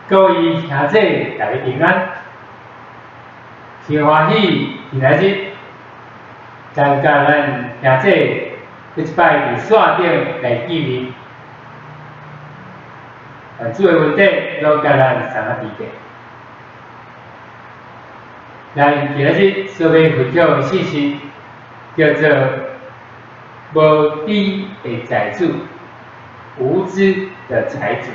各位兄姐，大家平安，真欢喜今仔日，参加咱兄姐一摆伫线顶来见面。主要问题都甲咱三个知见。咱今仔日所要分享的信息叫做无知的财主，无知的财主。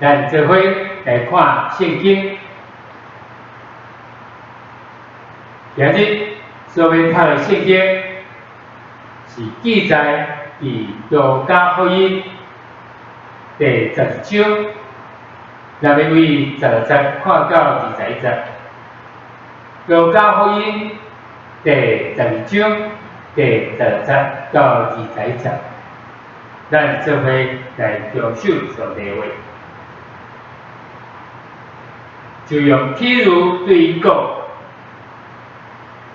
咱做伙来看圣经，今日所要读的圣经是记载伫路加福音第11章，咱要为11节看到21节。路加福音第12章第11节到21节，咱做伙来享受上帝话。就用譬如对伊讲，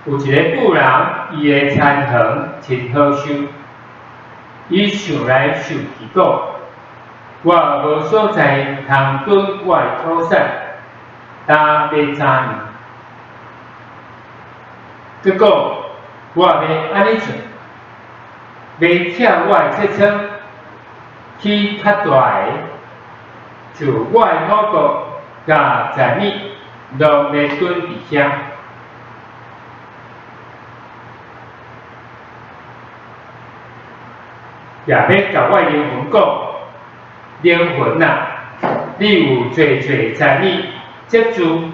有一个妇人，伊的田园真好收，伊想来想去讲，我无所在通囤我的土产，当要啥呢？佮讲，我要安尼做，要拆我的册仓，起较大的，就我的五谷。甲财米拢要囤伫遐，也要甲我灵魂讲，灵魂啊，你有侪侪财米接住，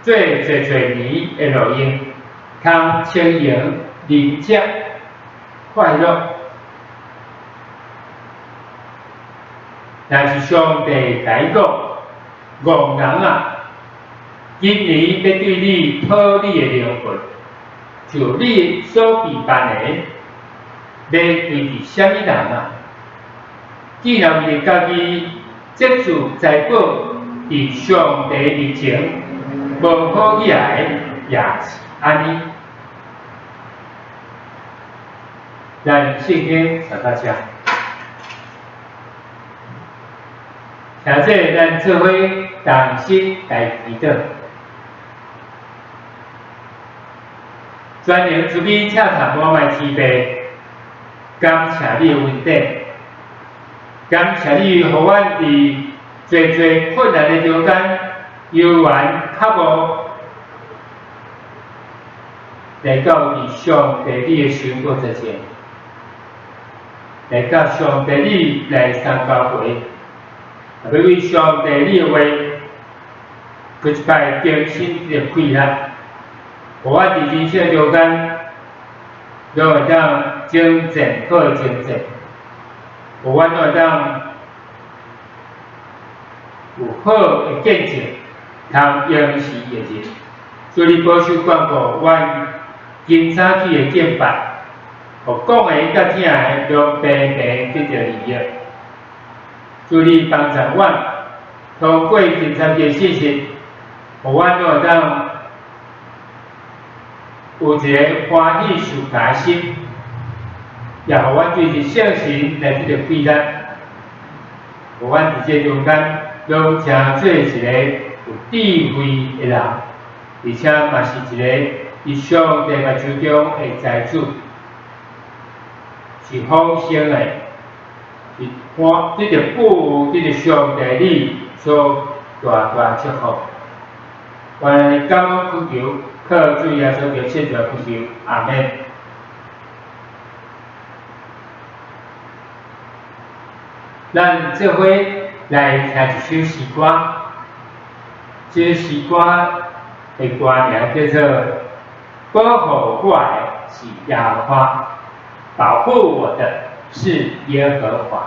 侪侪年的路用，通轻盈、灵接、快乐。但是上帝甲伊讲。戆人啊，今年要对你讨你的灵魂，就你所备办的，要对治什么人啊？既然为家己接触财宝伫上帝面前，无好起来，也是安尼。咱圣经读到这。现在咱做伙同心来祈祷，全能主你请谈我们天父，感谢你的恩典，感谢你，互阮伫侪困难的中间，犹原较无来到伫上帝你的手过之前，来到上帝你来参教会。要为上帝你的话，佫一摆更新你的气力，互我伫人生中间，拢会当精进好的精进，互我拢会当有好的见证，通应时的日，所以保守管顾阮今早起的敬拜，互讲的甲听的拢平平得到利益。主你帮助阮，通过今餐的信息，互阮都会当有一个欢喜舒服的心，也互阮对着圣神来得到快乐，互阮伫这中间，拢成做一个有智慧的人，而且嘛是一个伫上帝目睭中的财主，是丰盛的。这个父，这个上帝你所大祝福，愿感恩恳求，靠主耶稣基督圣名恳求，阿门。咱做伙来听一首诗歌，这诗歌的歌名叫做《保护我的是耶和华，保护我的是耶和华》。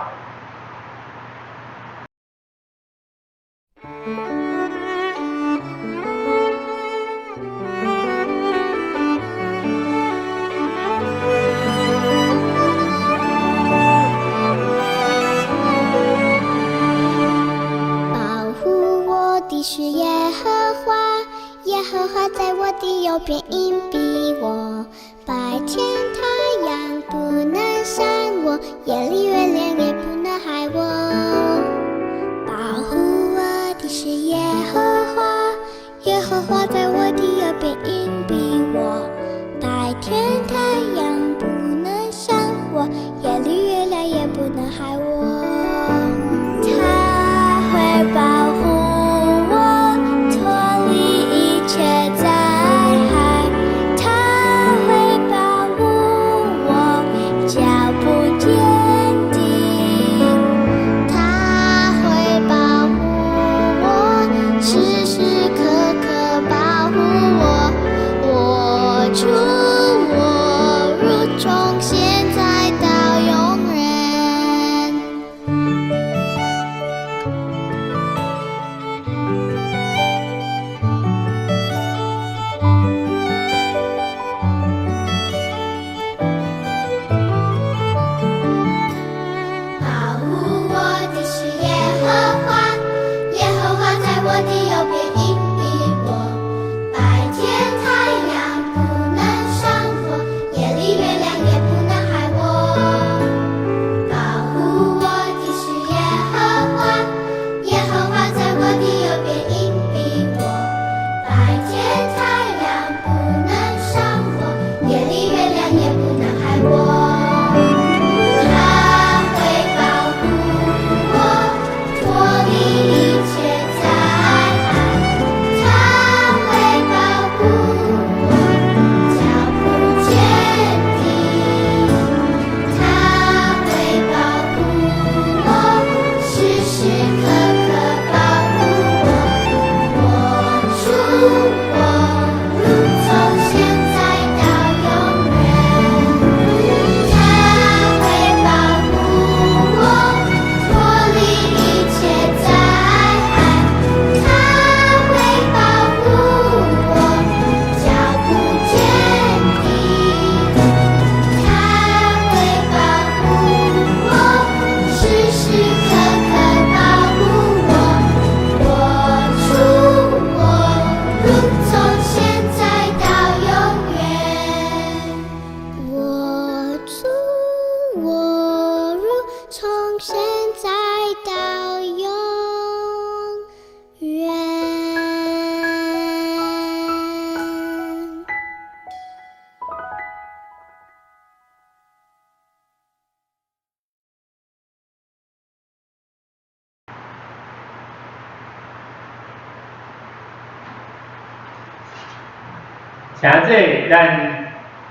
是耶和华，耶和华在我的右边荫庇我。白天太阳不能伤我，夜里月亮也不能害我。保护能害我。他会保护我，脱离一切灾害。他会保护我，脚步坚定。他会保护我，时时刻刻保护我。我出我入，从现在到永远。保护我的是耶和华，耶和华在我的右边荫庇我。白天太阳不能伤我，夜里月亮也不能害我。保护我的是耶和华，耶和华在我的右边荫庇我。白天太阳不能伤我，夜里月亮也不能害我。他会保护我，脱离一切灾害。他会保护我，脚步坚定。他会保护我，时时刻刻保护我。我出我入，从现在到永远。他会保护我，脱离一切灾害。他会保护我，脚步坚定。他会保护我，时时刻刻保护我。我出我入，从现在到永远。我出我入，从现在到永远。请这咱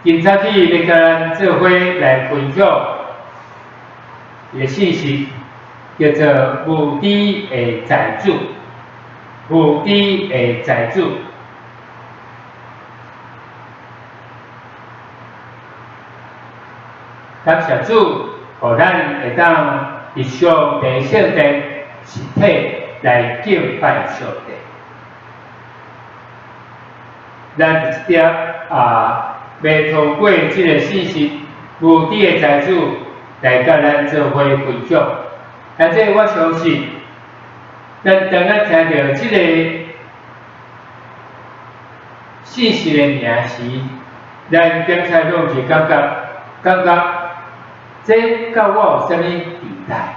今早起要甲咱做伙来分享一个信息，叫做无知的财主。无知的财主，感谢主，互咱会当伫上帝圣殿实体来敬拜上帝。咱直接要通过这个信息，无知的财主来甲咱做伙分享。但这我相信，咱当咱听到这个信息的名时，咱刚才拢是感觉，这甲我有啥物期待？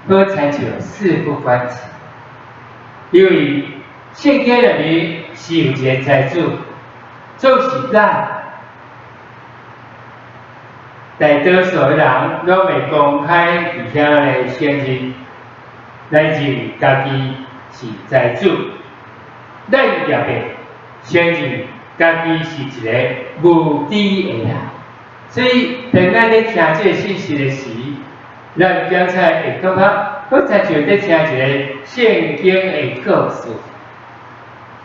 好才就事不关己，因为圣经里面是有一个财主，就是咱。大多数的人拢会公开伫遐来承认，来认为家己是财主，咱也会承认家己是一个无知的人。所以，当咱咧听这个信息的时，咱刚才会感觉，好才就咧听一个圣经的故事，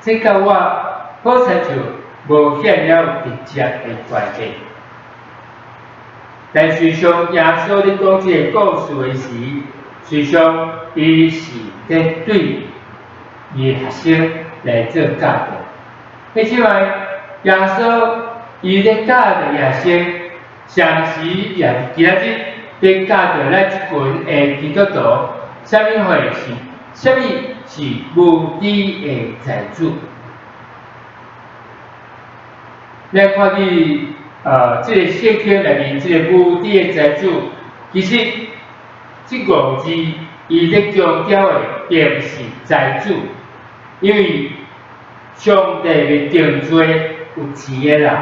这甲我好才就无显了直接的关系。但事实上，耶稣咧讲这个故事的时，事实上伊是咧对伊的学生来做教导。而且话，耶稣伊咧教导学生，同时也是今仔日咧教导咱一群的基督徒，啥物货是无知的财主。咱看见这个圣经内面这个无知的财主，其实这5字伊咧强调的并不是财主，因为上帝会定罪有钱的人，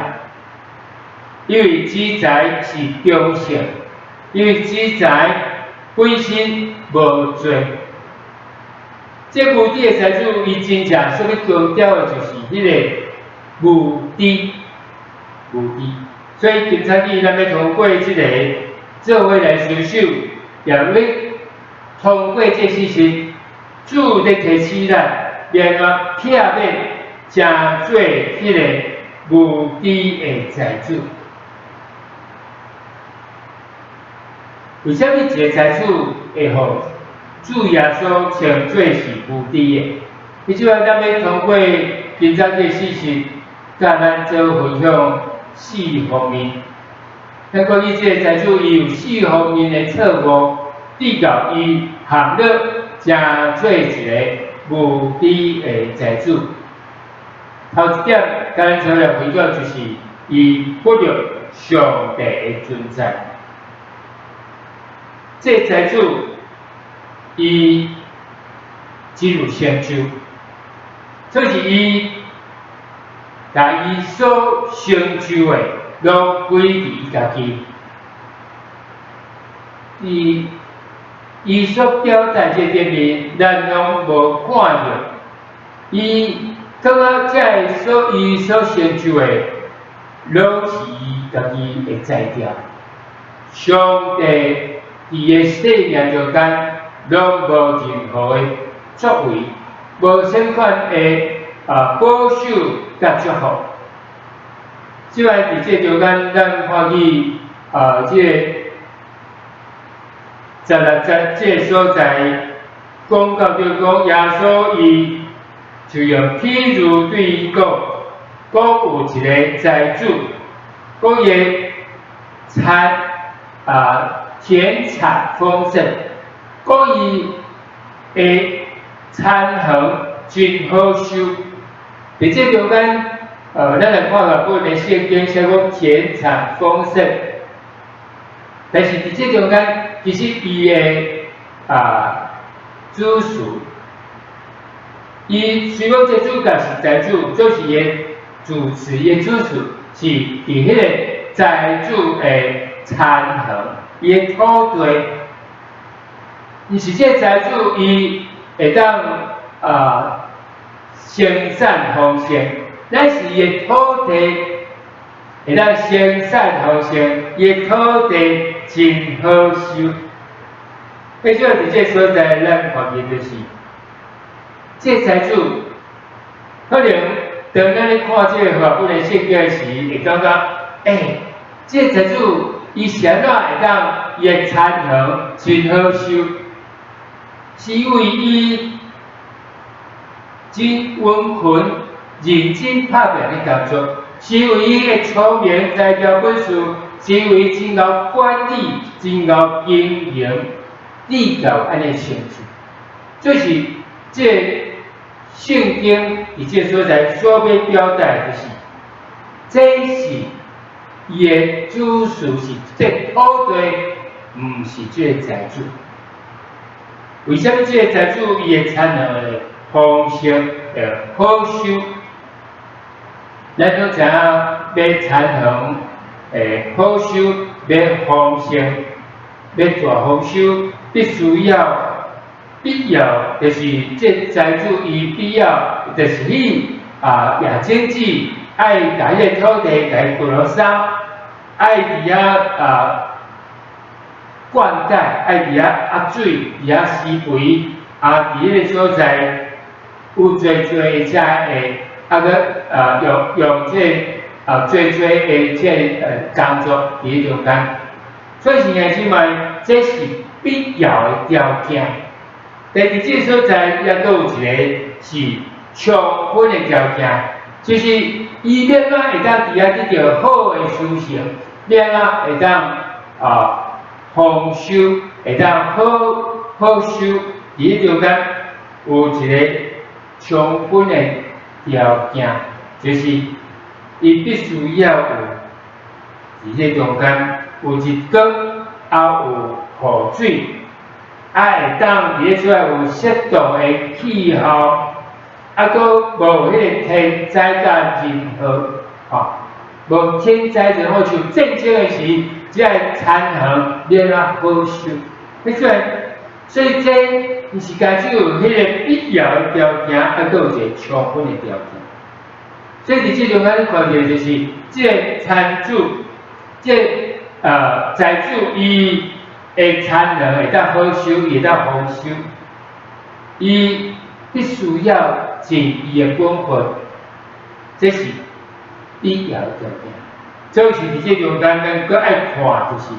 因为钱财是中性，因为只知本身无罪。这无知的财主，伊真正所要强调的就是迄个无知，无知。所以今仔日咱要通过这个做伙来修守，也要通过这事情，主咧提醒咱，然后避免成做迄个无知的财主。为什么一个财主会互主耶稣称做是无知的？伊即摆咱要通过今仔日事情，甲咱做分享4方面。咱讲伊即个财主伊有4方面的错误，致到伊陷入成做一个无知的财主。头一点，甲咱做来分享就是伊不了上帝的存在。这财主，伊只有成就，就是伊把伊所成就的，拢归伫伊家己。伊所表达这点面，咱拢无看着。伊感觉伊所成就的，拢是伊家己会知调。上帝伊的生命中间，拢无任何的作为，无相款的保守甲祝福。即摆伫这中间，咱看见这个16节这个所在讲到就讲耶稣伊就用譬如对伊讲有一个财主，讲伊田产丰盛，讲伊的产横真好收。伫这中间，咱来看下本的圣经写讲田产丰盛，但是伫这中间，其实伊的主事，伊虽讲这主角是财主，就是伊的主持，伊的主事是伫迄个财主的产横。伊的土地，毋是这财主，伊会当生产丰盛，咱是伊的土地会当生产丰盛，伊的土地真好收。迄种伫这所在，咱看见就是，这财主可能当咱咧看这个法本的圣经时，会感觉，这财主。伊是安怎会当伊的产横真好收？是因为伊真温顺、认真拍拼的工作，是因为伊的聪明才调本事，是因为真够管理、真够经营，立到安尼成就。就是这圣经伫这所在所要表达的就是，这是。伊的主事是这土地，毋是这个财主。为什么这个财主伊的产量的丰盛好收？咱都知影，要产量好收，要丰盛，要大丰收，必要就是这财主伊必要就是去亚经济。爱甲迄个土地甲伊滚落沙，爱伫遐灌溉，爱伫遐压水，伫遐施肥，伫迄个所在有侪的遮个用这侪的这工作伫迄中间，所以现在即卖这是必要的条件。但伫这所在也阁有一个是充分的条件。就是伊了仔会当伫遐得到好的事情，了仔会当丰收，会当好收。伫迄中间有一个充分的条件，就是伊必须要有伫这中间有日光，也有雨水，会当伫出来有适度的气候。阁无迄个天灾甲任何无天灾人祸像战争的时，这产行变啊好收，所以这毋是家只有迄个必要的条件，还佫有一个充分的条件。所以伫这中间你看到就是这个产主，财主伊的产能会当好收，会当丰收，伊必须要尽伊的本分，这是必要的条件。所以是伫这中间，咱佫爱看就是，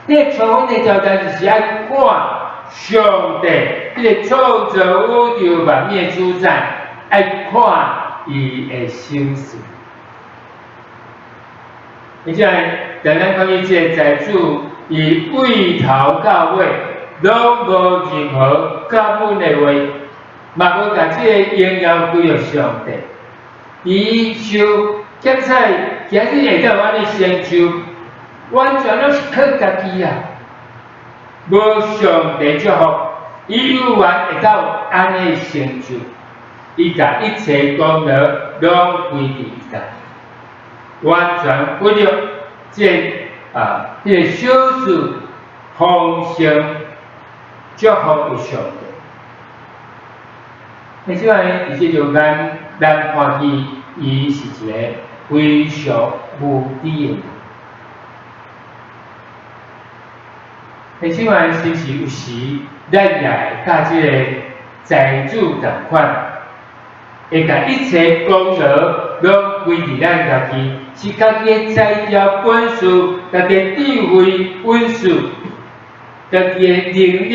迄个充分的条件就是爱看上帝迄个创造宇宙万物的主宰，爱看伊的心思。而且，当咱看伊这个财主，伊为头到尾拢无任何感恩的话，嘛无甲这个荣耀归于上帝。伊受检采，今日会当有安尼成就，完全拢是靠家己啊！无上帝祝福，伊有缘会当有安尼成就，伊甲一切功劳拢归于伊家己，完全不了这迄个小事丰盛祝福的上帝。而且伫这中间，咱看见伊是一个非常无知的人。而且是不是有时，咱也会甲这个财主同款，会甲一切功劳拢归伫咱家己，是家己的才调本事，家己的智慧本事，家己的能力，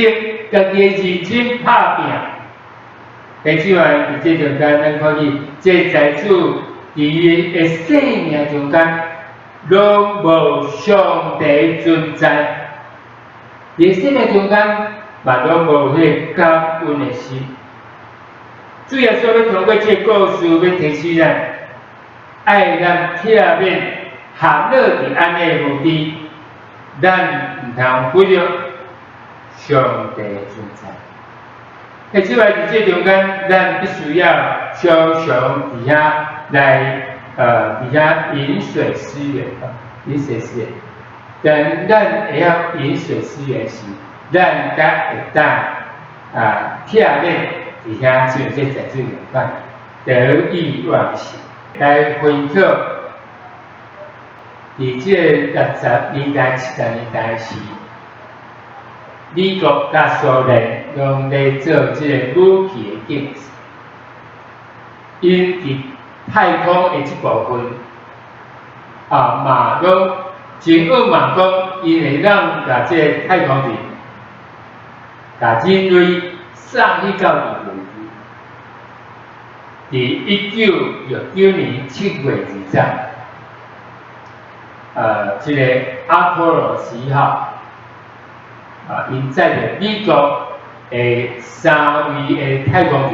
家己的认真打拼。而且伫这中间，咱看见这财主伫伊的生命中间，拢无上帝存在。伫生命中间，嘛拢无迄个感恩的心。主耶稣要通过这个故事，要提醒咱，爱咱贴面合乐伫安尼的目的，咱毋通忽略上帝的存在。而且伫这中间，咱必须要常常伫遐来伫遐饮水思源饮水思源。但咱会晓饮水思源时，咱才会当贴面伫遐像这财主一款得意忘形。来回顾伫这60年代、70年代时，美国甲苏联用来做这个武器的竞赛，因伫太空的这部分嘛拢真恶嘛讲，因会让甲这个太空人，甲人类送去到地球。伫1969年7月20日，这个阿波罗11号，因载着美国的3位的太空人，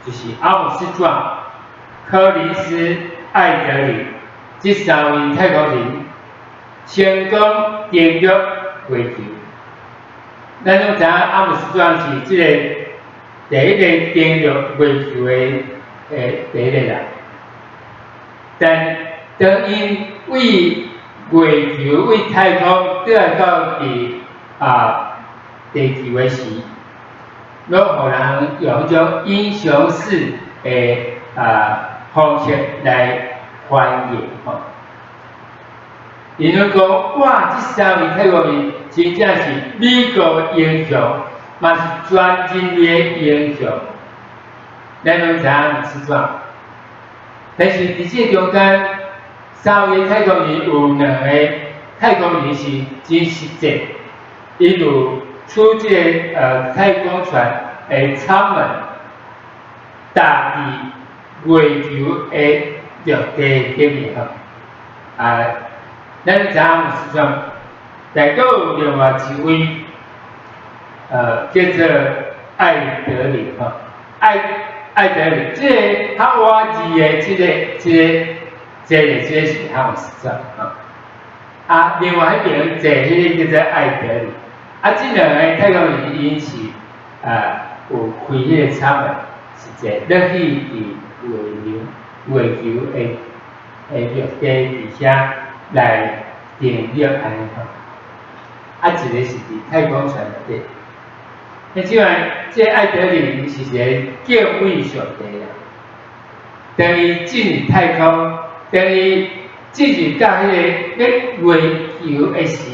就是阿姆斯壮、柯林斯、艾德里这3位太空人。成功登陆月球，咱拢知影阿姆斯壮是这个第一个登陆月球的第一个人，但当因为月球为太空倒来到地球的时，拢互人用一种英雄式的方式来翻译吼。因为讲，哇！这3位太空人真正是美国的英雄，嘛是全人类的英雄。咱拢知影毋是怎，但是伫这中间，3位太空人有2个太空人是真实际，因有出这个太空船的舱门，搭伫月球的陆地顶面吼，咱知影阿姆斯壮，但佫有另外一位，叫做艾德里吼，艾德里，这个他挖字的这个是阿姆斯壮另外一边坐迄个叫做艾德里，这2个太空人因是有开迄个舱门，是坐落去伫月球的陆地底下来定律安尼吼，啊一个是伫太空船内底。那即摆这爱德林是一个敬畏上帝啦，等于进入太空，等于进入到迄个月球的时，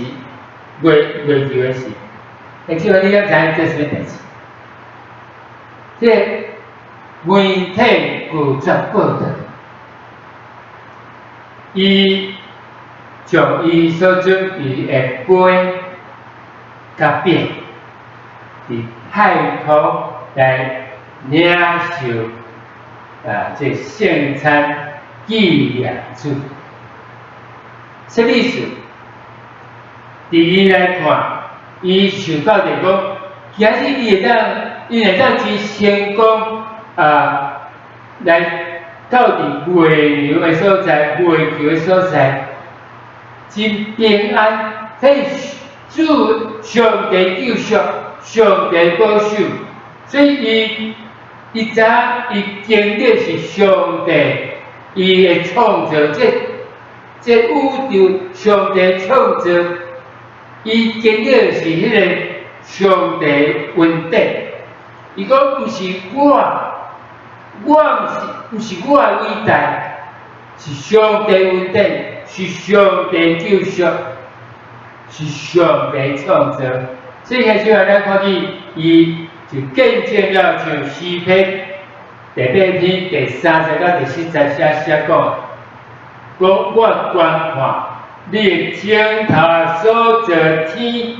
月球的时，那即摆你敢知影这是啥代志？这媒体有作报道，伊将伊所准备的杯甲饼，伫太空来领受这圣餐纪念主。什么意思？伫伊来看，伊想到就讲，其实伊会当真成功来到伫月球的所在，月球的所在，真平安，迄主上帝救赎，上帝保守，所以伊知影伊经历是上帝伊的创造，这宇宙上帝创造，伊经历是迄个上帝恩典。伊讲毋是毋是我的伟大，是上帝恩典，是上帝救赎，是上帝创造。所以迄时候咱看见伊就见证了像诗篇第8篇第30到第40写讲，我观看你镜头所造天，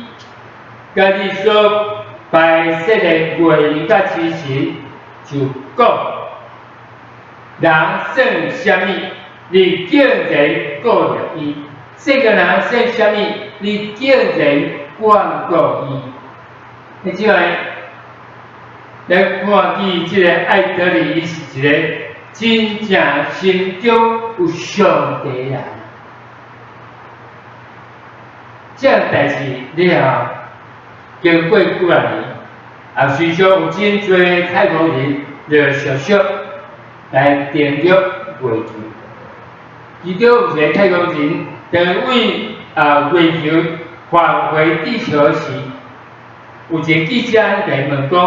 甲你所摆设的月甲星星，就讲人算什么？你竟然过了伊；这个人算什么？你竟然管过伊。你即摆来看见即个爱德里，伊是一个真正心中有上帝人。这样代志了，经过几啊年，随着有真侪太空人就小小来登陆月球，其中有一个太空人，当为月球返回地球时，有一个记者来问讲：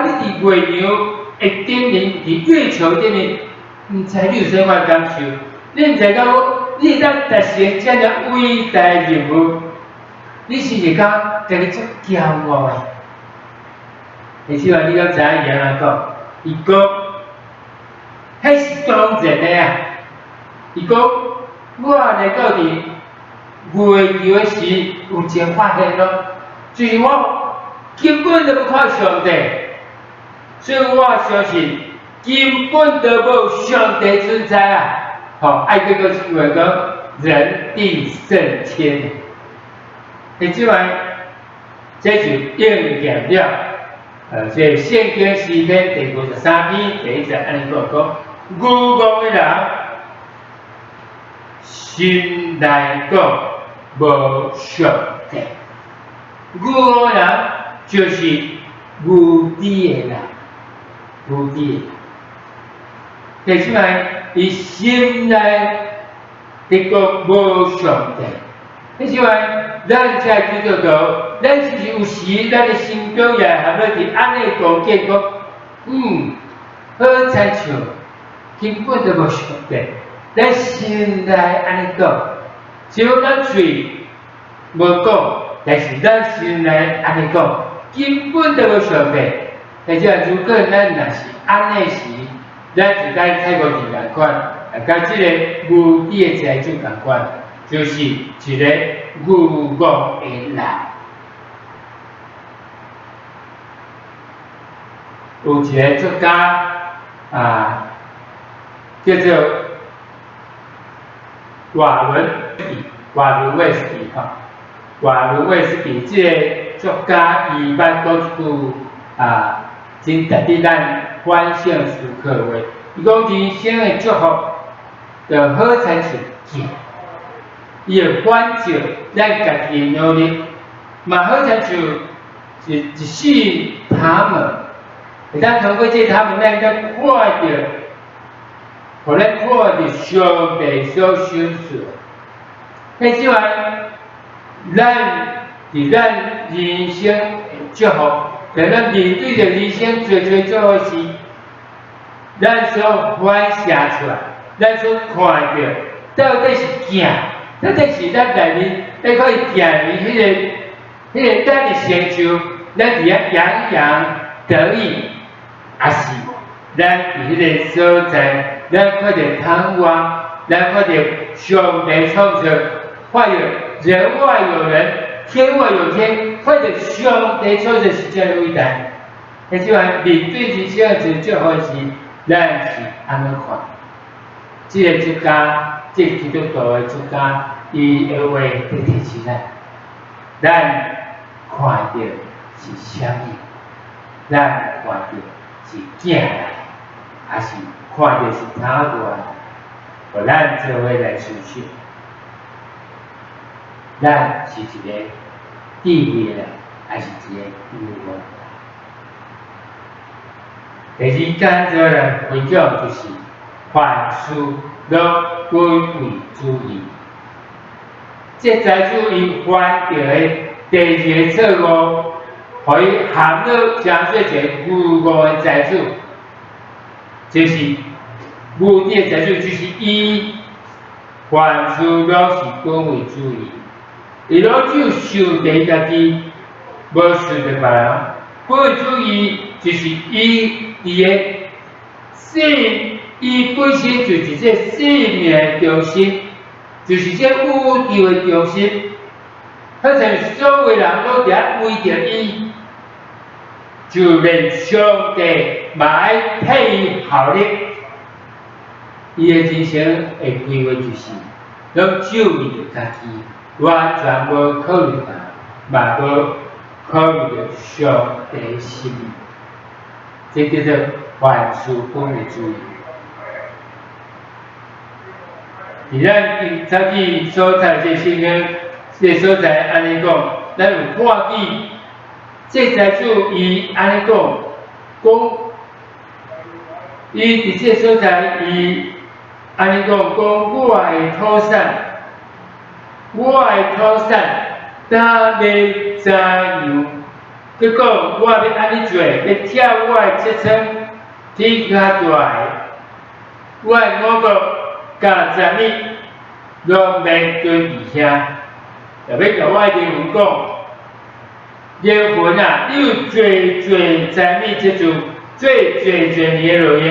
你伫月球的顶面，伫月球顶面，毋知你有啥款感受？你毋知讲你当达成这样伟大任务，你是会感家己足骄傲的？而且话你敢知影伊安怎讲？伊讲，迄是当然的啊！伊讲，我来到伫月球的时，有一个发现咯，就是我根本都无看上帝，所以我相信根本都无上帝存在啊！爱这个新闻讲人定胜天，你即摆这就应验了。这圣经诗篇第53篇第1节安尼讲，愚妄的人心内讲无上帝，愚妄人就是无知的人，无知的人。第即摆伊心内伫讲无上帝。你即摆，咱才基督徒，咱是不是有时咱的心中也含了伫安尼讲见讲，好亲像根本都无上帝。咱心内安尼讲，只有咱嘴无讲，但是咱心内安尼讲，根本都无上帝。而且如果咱若是安尼时，咱就甲太空人共款，甲即个无知的财主共款。就是一个愚妄的人，有一个作家叫做瓦伦威斯基瓦伦威斯基这个作家伊捌讲一句真值得咱反省思考的话，伊讲人生的祝福，就好亲像剑。伊会反照咱家己的努力，嘛好亲像一世他们，会当通过这他们，咱才看到，互咱看到上帝所选择。迄即话，咱伫咱人生的祝福，在咱面对着人生最祝福时，咱所反射出来，咱所看到，到底是行，到底是咱内面，咱可以行入迄个咱的成就，咱伫遐洋洋得意，还是咱伫迄个所在，咱看到盼望，咱看到上帝创造，看到人外有人，天外有天，看到上帝创造是遮尔伟大。迄即话面对人生的最祝福时，咱是安怎看？即个作家，即个基督徒的作家，伊的话在提醒咱看到是啥物？咱看到是囝来，还是看到是他来？互咱做伙来思想，咱是一个智慧的，还是一个愚昧的？第二间做人分享就是凡事拢归为主义。这财主伊犯到的第二个错误，互伊陷入真说一个愚误的财主，就是无知的财主，就是伊凡事拢是归为主义，伊拢只有想着家己，无想着别人。归为主义就是伊的性，伊本身就是这生命的中心。就是这宇宙的中心，好像所有人都伫围着伊，就连上帝嘛爱替伊效力。伊的人生的规划就是，拢只为着家己，完全无考虑他，嘛无考虑着上帝的心意。这叫做凡事归为主义。伫咱早起所在这圣经，这所在安尼讲，咱有看见这财主伊安尼讲，伊伫这所在伊安尼讲，我的土产，担袂怎样？佮讲我要安尼做，要跳我的七层，天较大，我的五个。甲十米，拢免对异兄，特别甲我的灵魂讲，灵魂啊，你有最十米这种最年的路用，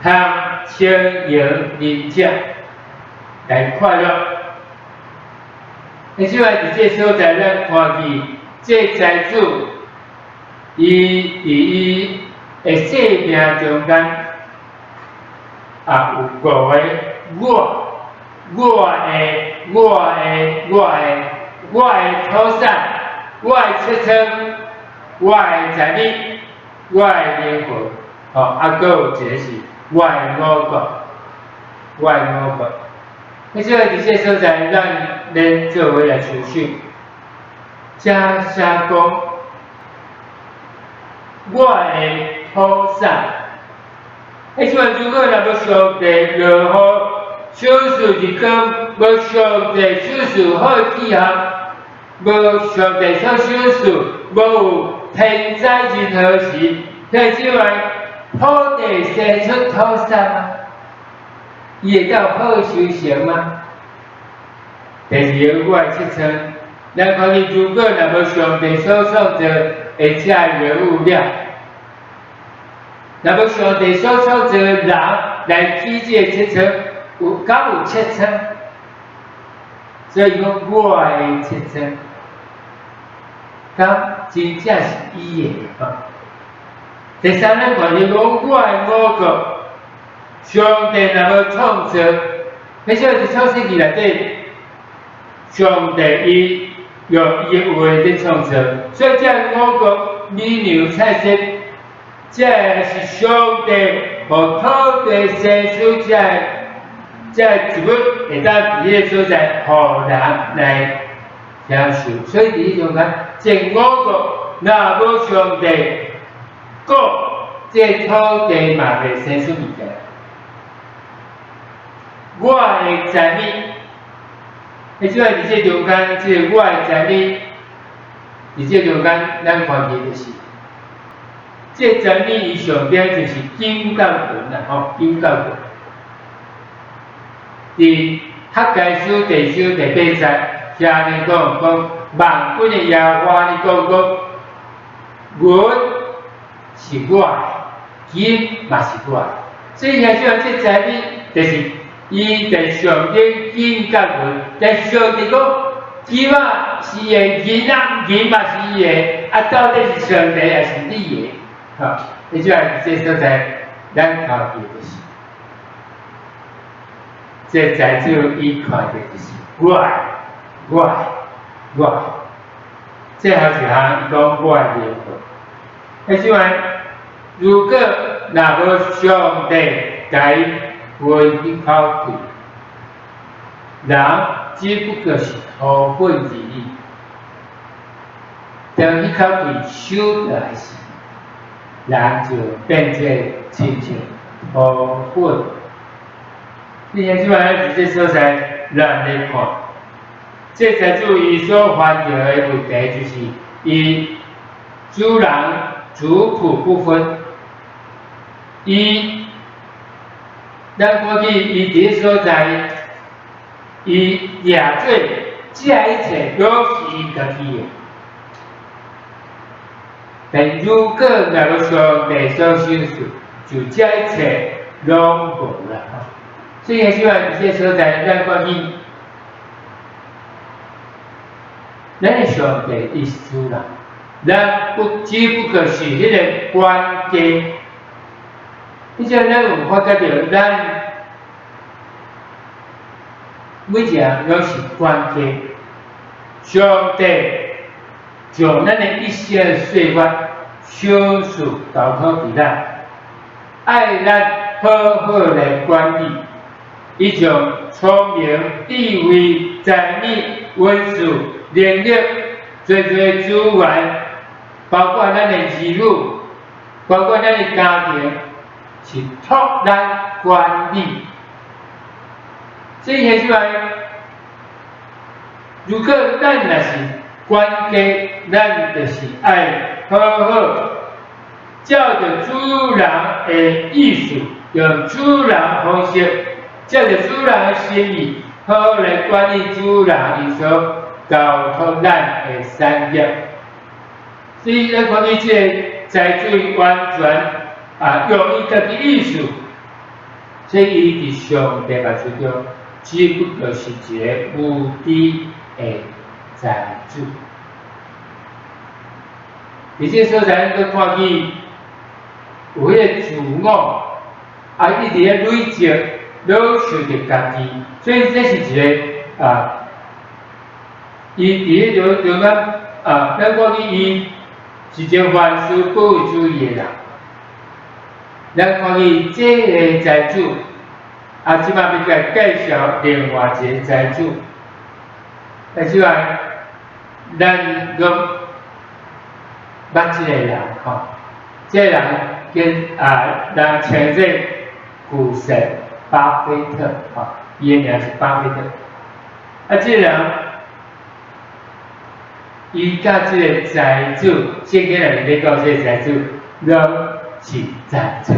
通轻盈人者来快乐。你即摆伫这所在，咱看见这财主，伊伫伊的生命中间。有五个我的土产，我的七层，我的十米，我的灵魂，还佫有一个是我的五个。你即个伫这所在，咱连做伙来思想，假设讲我的土产。迄即阵如果若要上帝落雨，小事日光，无上帝小事好记项，无上帝所小事，无有天灾任何时，迄即阵土地生出土产吗？伊会到好收成吗？第二个我的七层，咱看见如果若无上帝所创造的遮原物料。若要上帝所创造的人来起这个七层，敢有七层？所以讲我的七层，敢真正是伊的。第三，咱看见讲我的五个，上帝若要创造，迄少是创世纪内底，上帝伊用伊的话在创造，所以这五个美牛菜色。这是上帝和土地生出这植物，会当伫迄个所在，互人来享受。所以伫迄中间，这五个若无上帝讲，这土地嘛袂生出物件。我的十米，即摆伫这中间，即个我的财力，伫这中间，咱看见就是，这财力伊上边就是金甲云啦，吼，金甲云。伫学界书第8节，下面讲万军的耶和华，你讲云是我的，金嘛是我的。所以遐像这财力，就是伊在上顶金甲云，但上帝讲金啊是伊的，银嘛是伊的，到底是上帝还是你的？吼，你即个这所在，咱头记就是。这财主伊看到就是我，这好是项伊讲我的灵魂。即摆如果若无上帝甲伊分一口气，人只不过是土本而已。当迄口气收来时，人就变做亲像土本。你看，即摆伫这所在，咱来看，这财主伊所犯着的问题，就是伊主人主仆不分。咱看见伊伫个所在，伊掠做这一切都是伊家己的。但如果若无上帝所收拾，就这一切拢无啦。所以希望这所在，咱看见，咱的上帝伊是主人，咱只不过是迄个关键。你像咱有发觉到，咱每一项拢是关键。上帝将咱的一些岁月小事交托给咱，爱咱好好来管理。伊将聪明、智慧、才能、文字、能力，侪资源，包括咱的儿女，包括咱的家庭，是托咱管理。所以现在，如果咱若是管家，咱就是爱好好照着主人的意思，用主人方式。照着主人的心意，好好来管理主人伊所交托咱的产业。所以咱看见这个财主完全用伊家己意思，所以伊伫上帝目睭中，只不过是一个无知的财主。伫这所在，咱看见有迄个自我，伊伫咧累积。都受着家己，所以这是一个伊伫迄中间咱看见伊是一个凡事不为主义的人。咱看见这个财主，即摆要甲介绍另外一个财主。即摆咱讲捌即个人吼，这个人人称作股神。巴菲特伊的名是巴菲特。这人，伊甲这个财主，圣经内面讲这个财主，拢是财主。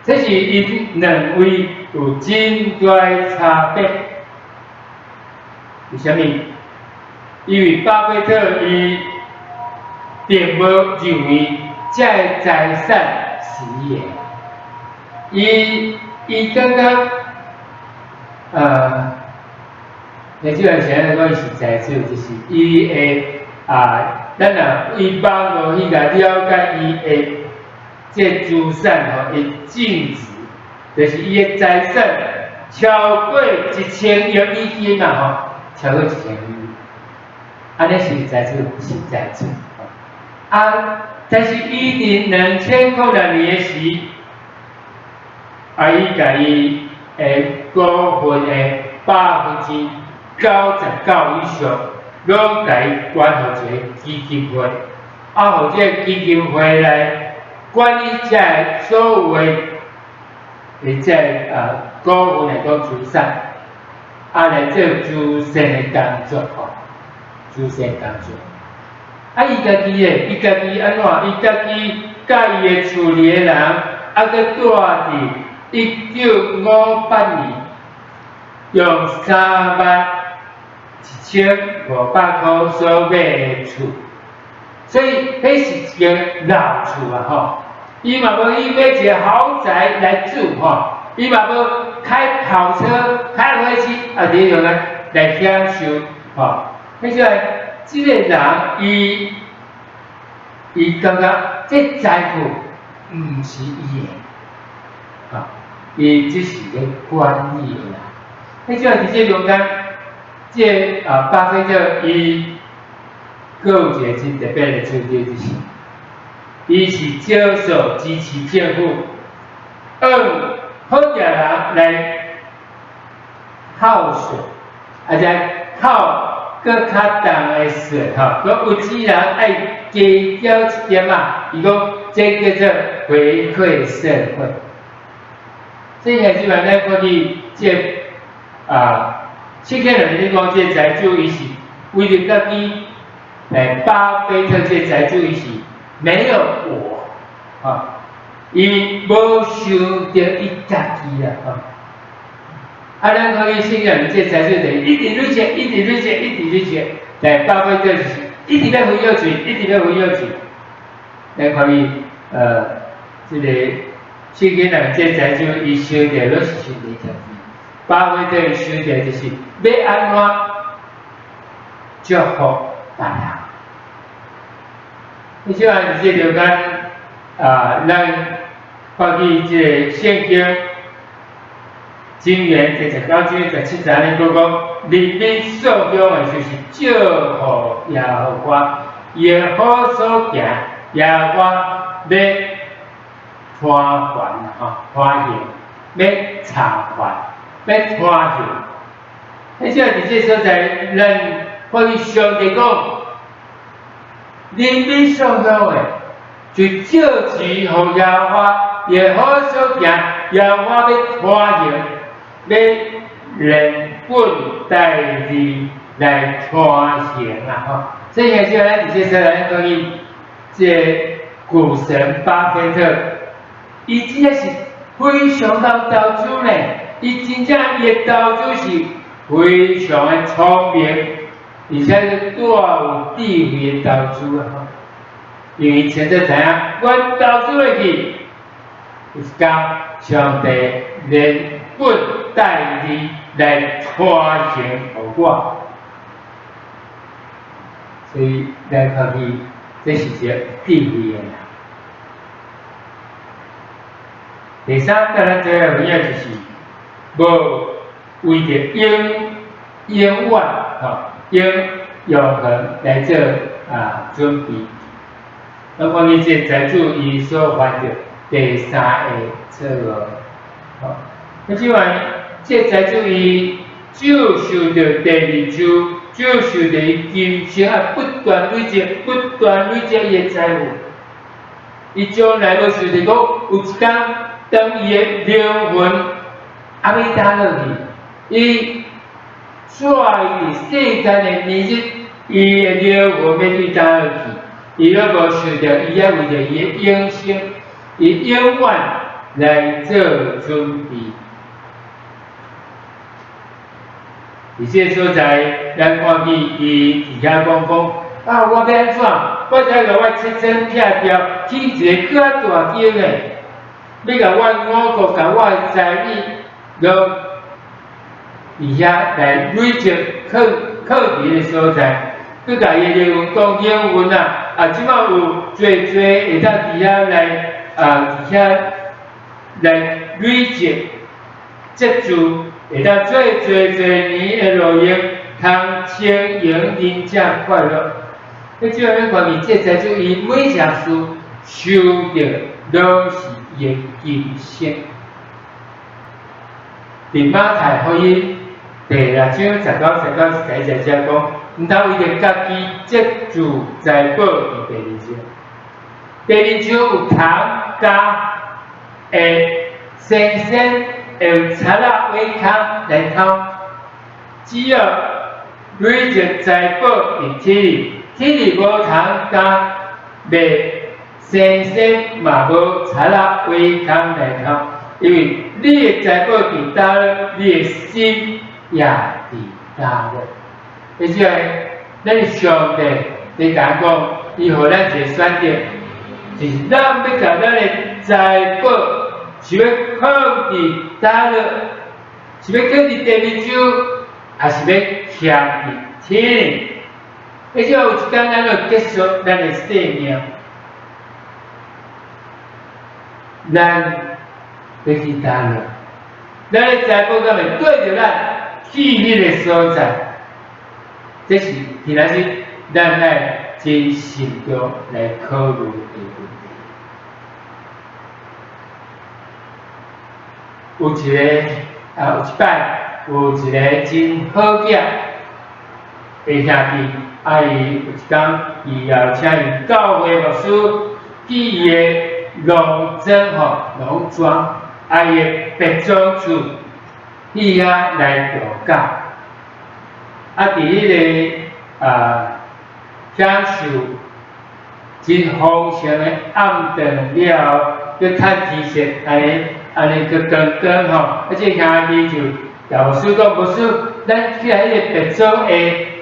这是因两位有真大差别。为什么？因为巴菲特伊并无认为这个财产是伊的，伊感觉，即个时阵讲是财主，就是伊会咱若伊帮助伊来了解伊的这资产伊净值，就是伊的财产超过1000亿美金超过1000亿，安尼是财主，是财主。但是伊伫2006年时。伊甲伊股份的99%以上，拢甲伊管互一个基金会，互这个基金会来管理这所有的这股份的资产。来做诸神的工作吼，诸神工作。伊家己诶，伊家己安怎？伊家己甲伊诶厝里诶人，搁住伫1958年，用31500块所买诶厝，所以迄是一间老厝啊吼。伊嘛无去买一个豪宅来住吼，伊嘛无开跑车、开飞机伫用来享受吼。迄种即个人伊感觉这财富毋是伊的，伊只是咧管理的啦。迄种伫这中间，这巴菲特伊佫有一个真特别的处理就是。伊是接受支持政府，用好业人来扣税，且扣搁较重的税吼，搁有钱人爱加缴一点啊，伊讲这叫做回馈社会。所以现在咱看去这切克人你讲这财主伊是为了家己，巴菲特这财主伊是。没有我，伊无想到伊家己啦，咱可以信任这才是一直累积，一直累积，一直累积，来巴菲特就是一直在回要钱，一直在回要钱，咱可以这个信任人这才就伊想到都是想到条件，巴菲特想到就是要安怎祝福大家。你即按这条间咱看去这个圣经箴言第19章17节咧，讲人民所向的就是祝福耶和华，耶和华所行，耶和华要传还传现，要偿还，要传现。迄即伫这所在，咱看去上帝讲。人民所向的，就照旨互耶和华，耶和华所行，耶和华要传现，要人本代理来传现啊！吼，所以现在咱伫这说咱可以，这股神巴菲特，伊真正是非常投资呢，伊真正伊的投资是非常的聪明。而且是多有智慧的投资啊！因为现在知影，阮投资落去，就是讲上帝连本带利来传承互我，所以咱看去，这是一个智慧的人。第三，咱最后影就是无为着永远用永恒来做准备。那关于这财主伊所犯的第三个错误，那即话这财主伊接受着第二周，接受着伊今生不断累积，不断累积伊的财富。伊将来要想着讲，有一天当伊的灵魂还没打落去，伊带伊世间的年日，伊的灵魂要对倒落去，伊若无想着，伊也为着伊的永生，伊永远来做准备。伫这所在，咱看见伊伫遐讲我要安怎？我才甲我切身撇掉，起一个较大间的，要甲我5个甲我的财力，都伫遐来累积课题的所在，佮甲伊的灵魂讲英文即摆有侪会当伫遐来伫遐来累积积住，会当侪年的路用，通经营人家快乐。迄即个咱看见这财主伊每件事收着都是伊的今生。伫马太福音第6章19、11节讲，毋通为着家己积住财宝伫第2章。第2章有糖加会星星，会有贼仔尾空来偷，只要累积财宝伫体里，体里无通加袂生生嘛无财啦为空来空，因为你的财宝伫倒了，你的心也伫倒了。而且，咱上帝伫讲讲，伊互咱一个选择，就是咱要甲咱的财宝是要放伫倒了，是要放伫第二周，还是要徛伫天里？而且有一天咱要结束咱的生命，咱要去倒了，咱的财宝敢会对着咱去迄个所在？这是其实是咱来真慎重来考虑的问题。有一摆有一个真好囝的兄弟，伊有一天伊要请伊教会牧师去伊的农庄，伊的别庄厝去遐来度假。伫迄个享受真丰盛的暗顿了后，佮趁天色安尼佮光光吼，啊，这兄弟就甲牧师讲，牧师，咱去来迄个别庄的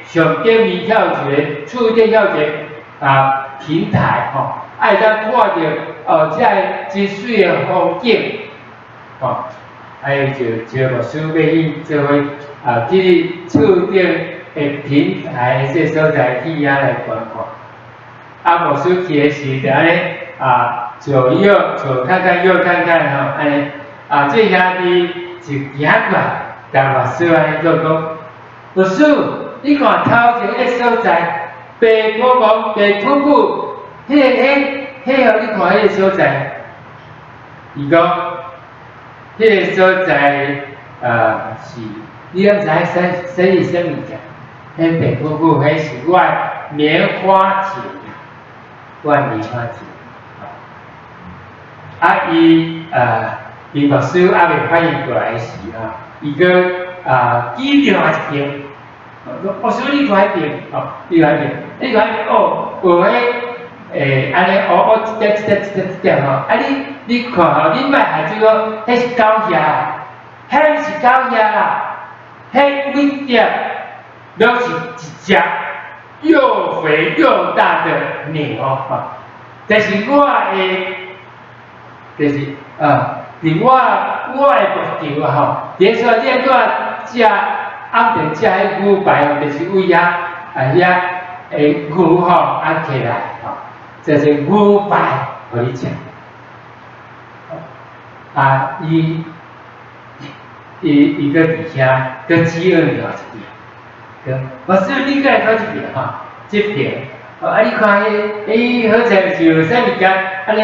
上顶面遐有一个厝顶遐有一个平台吼，会当看到遮真水的风景吼。伊就招牧师要伊做伙去厝顶的平台这所在去遐来观看。牧师去的时就安尼左看右看吼，安尼这兄弟就行过来，甲牧师安尼讲，牧师，你看头前迄个所在，白茫茫、白土土，迄你看迄个所在，伊讲。迄个所在是，你敢知生意啥物件？迄白姑姑，迄是我棉花田，伊牧师未反应过来时伊个记另外一边，牧师你看迄边，你看迄边，你看迄边有迄安尼一点吼，你看吼，你莫下这个，迄是狗遐，迄是狗遐啦，迄每点都是一只又肥又大的牛吼。但是我的，就是伫我的牧场吼，连说你按怎食暗顿食迄牛排吼，就是为遐牛吼起来吼，就是牛排互你食。伊搁伫遐，搁饥饿了一边，牧师你过来看这边这边，你看迄好像是有啥物件，安尼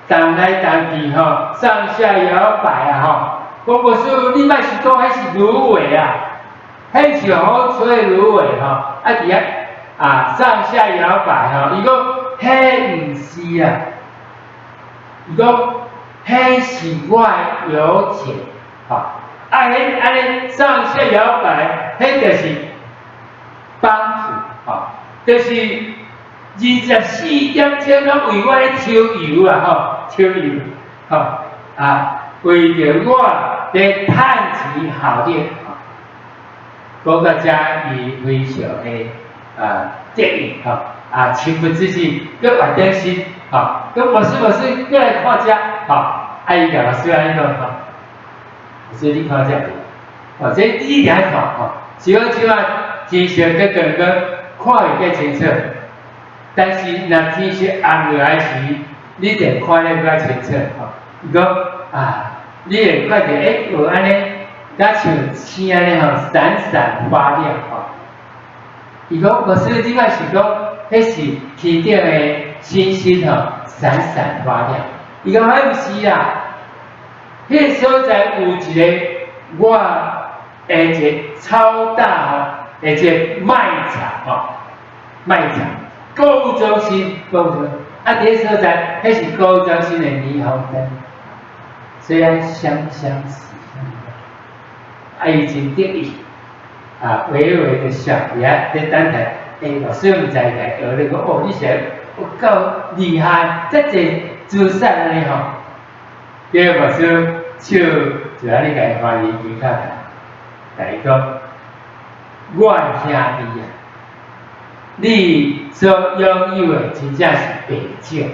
动来动去上下摇摆讲牧师你莫是讲迄是芦苇迄是好吹的芦苇伫遐上下摇摆伊讲迄毋是伊讲。迄是我的油钱，安尼上下摇摆，迄就是帮助，就是24点钟拢为我咧抽油抽油，为着我咧趁钱效力，讲到遮伊非常的得意情不自禁，搁换点心，搁牧师过来看遮。伊甲牧师安尼讲牧师你看这，这你来看是讲即摆天色搁光光，看袂过清楚，但是若天色暗落来时，你就看得较清楚伊讲你会看到有安尼，甲像星安尼闪闪发亮伊讲牧师即摆是讲，迄是天顶的星星闪闪发亮。伊讲迄毋是迄个所在有一个我一个超大的一个卖场购物中心，伫迄所在，迄是购物中心的霓虹灯，虽然相似，伊真得意，微微的笑，也在等待。老师唔知来学你讲，哦，你是有够厉害，这济姿势安尼吼。叫老师手就安尼甲伊翻译举下来，甲伊讲，我兄弟啊，你所拥有的真正是白少，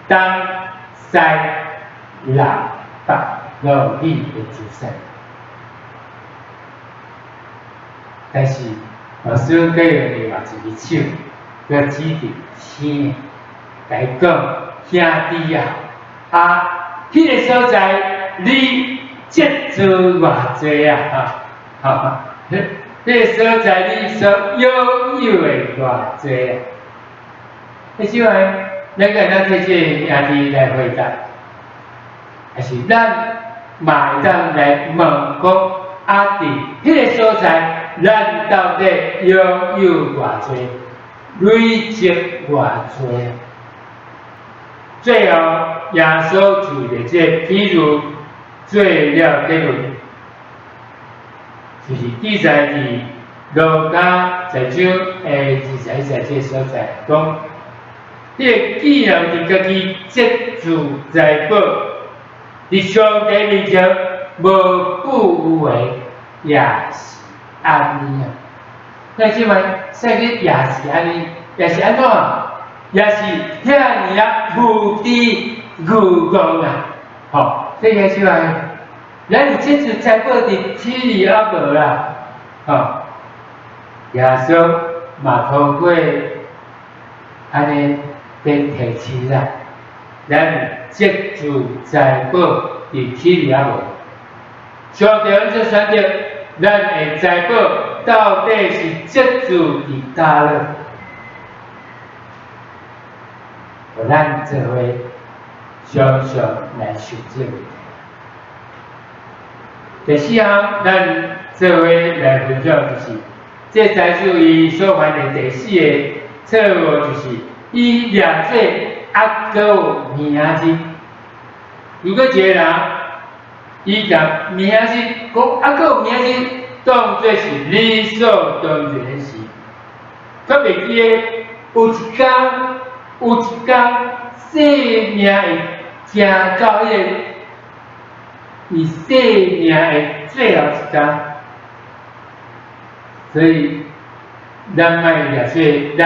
当西南北努力的姿势。但是老师用另外一只手，佮指着天，来讲兄弟啊，迄个所在你接触偌济啊，迄个所在你所拥有的偌济啊。迄时阵，咱个咱摕这兄弟来回答，还是咱嘛会当来问讲，伫迄个所在。咱到底拥有偌济，累积偌济？最后，耶稣就在这譬如做了结论，就是记载伫路加十章21节所在讲，迄个既然伫家己接住财宝，伫上帝面前无不有为，也是。安尼啊，但是嘛，说起也是安尼，也是安怎？也是遐尔啊，无知愚妄啊！吼，这个是话，咱有这次财宝伫天里啊无啦，吼，耶稣嘛通过安尼变提起来，咱接住财宝伫天里啊无，上帝这选择。咱的财宝到底是接住伫叨咧？互咱做伙常常来想这个问题。第四项，咱做伙来分享就是，这财主伊所犯的第四个错误就是，伊掠做还佫有名字。如果一个人，伊甲名字讲还佫有名字，当作是理所当然的事。佮袂记个有一天，生命会行到迄个伊生命的最后一天，所以咱莫掠做，咱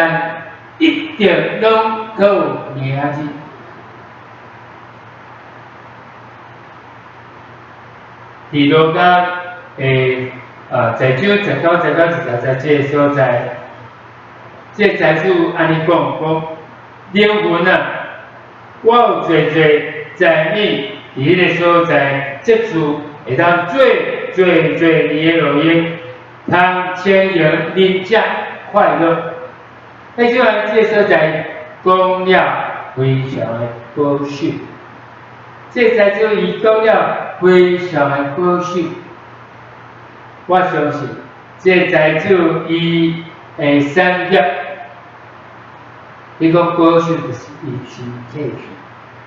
一定拢佫有名字。伫路加在章19、20这个所在，这财主安尼讲，灵魂啊，我有侪财物伫迄个所在接触，会当做年的路用，通牵引人家快乐。迄种这个所在讲了非常的高兴，这财主伊讲了。非常的高兴，我相信这财主伊的产业，伊讲高兴就是伊身体去，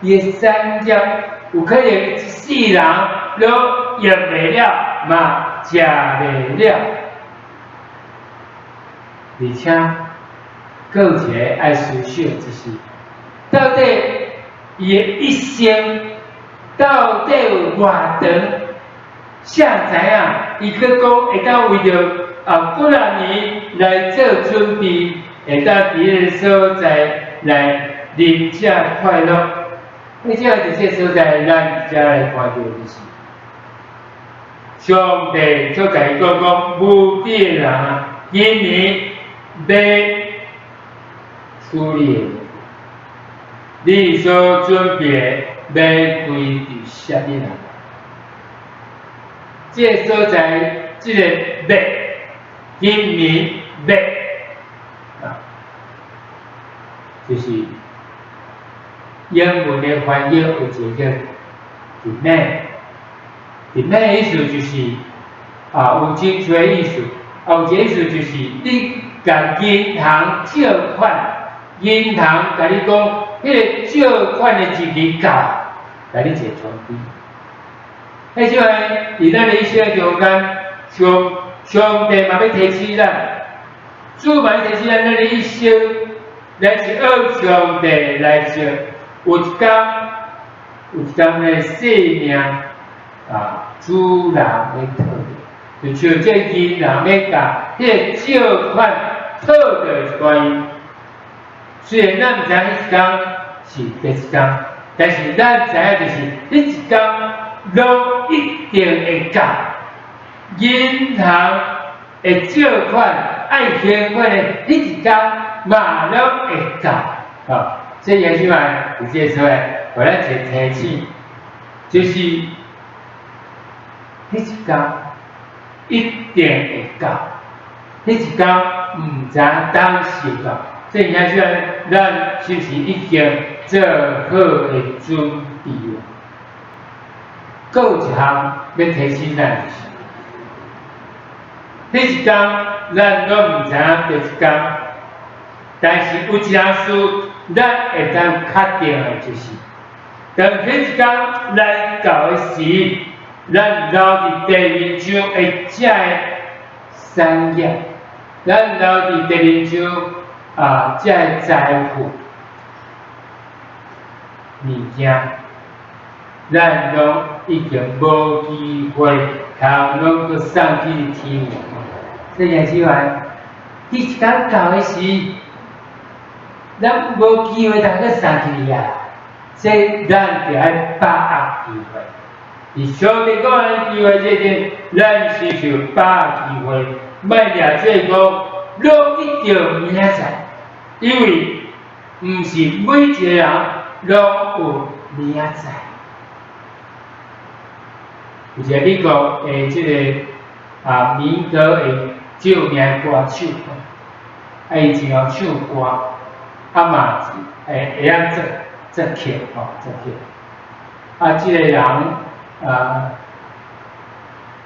伊的产业有可能一世人都用袂了，嘛食袂了，而且佫有一个爱思想，就是到底伊的一生。到底有偌长？啥知影？伊去讲会当为着几啊年来做准备，会当伫迄个所在来人家快乐。你只要伫这个所在，咱才来看到就是上帝所甲伊讲，无知的人啊，今年要处理你所准备。要归伫啥物人？这个所在，这个要，今年要就是英文的翻译有一个叫 demand 的意思就是有真多意思，有一个意思就是你甲银行借款，银行甲你讲。迄个借款的日期到，甲你一个通知。迄种伫咱的医生中间，上帝嘛要提醒咱，主嘛要提醒咱，咱的一生来是按上帝来做，有一天的生命主人要讨的，就像这囡人要甲迄个借款讨着一关。虽然咱毋知迄一天是第一天，但是咱知影就是迄一天拢一定会到。银行的借款爱还款的迄一天嘛拢会到。所以耶稣嘛，有这说的，互咱一个提醒，就是迄一天一定会到，迄一天毋知当时到。所以耶稣啊，咱是不是已经做好的准备了？还有一项要提醒咱，迄一天咱拢毋知影第一天，但是有一件事咱会当确定的，就是当迄一天来到的时，咱留伫地面上会遮的产业，咱留伫地面上遮的财富、物件，咱拢已经无机会通拢去送去天国。所以耶稣话，迄一天到的时，咱无机会通去送去啊。所以咱就爱把握机会。而上帝讲的机会，这阵咱是就把握机会，莫掠做讲拢一定明仔载，因为毋是每一个人拢有明仔载。有一个美国的这个民歌的救命歌手，伊真会唱歌，嘛会晓作曲作曲。这个人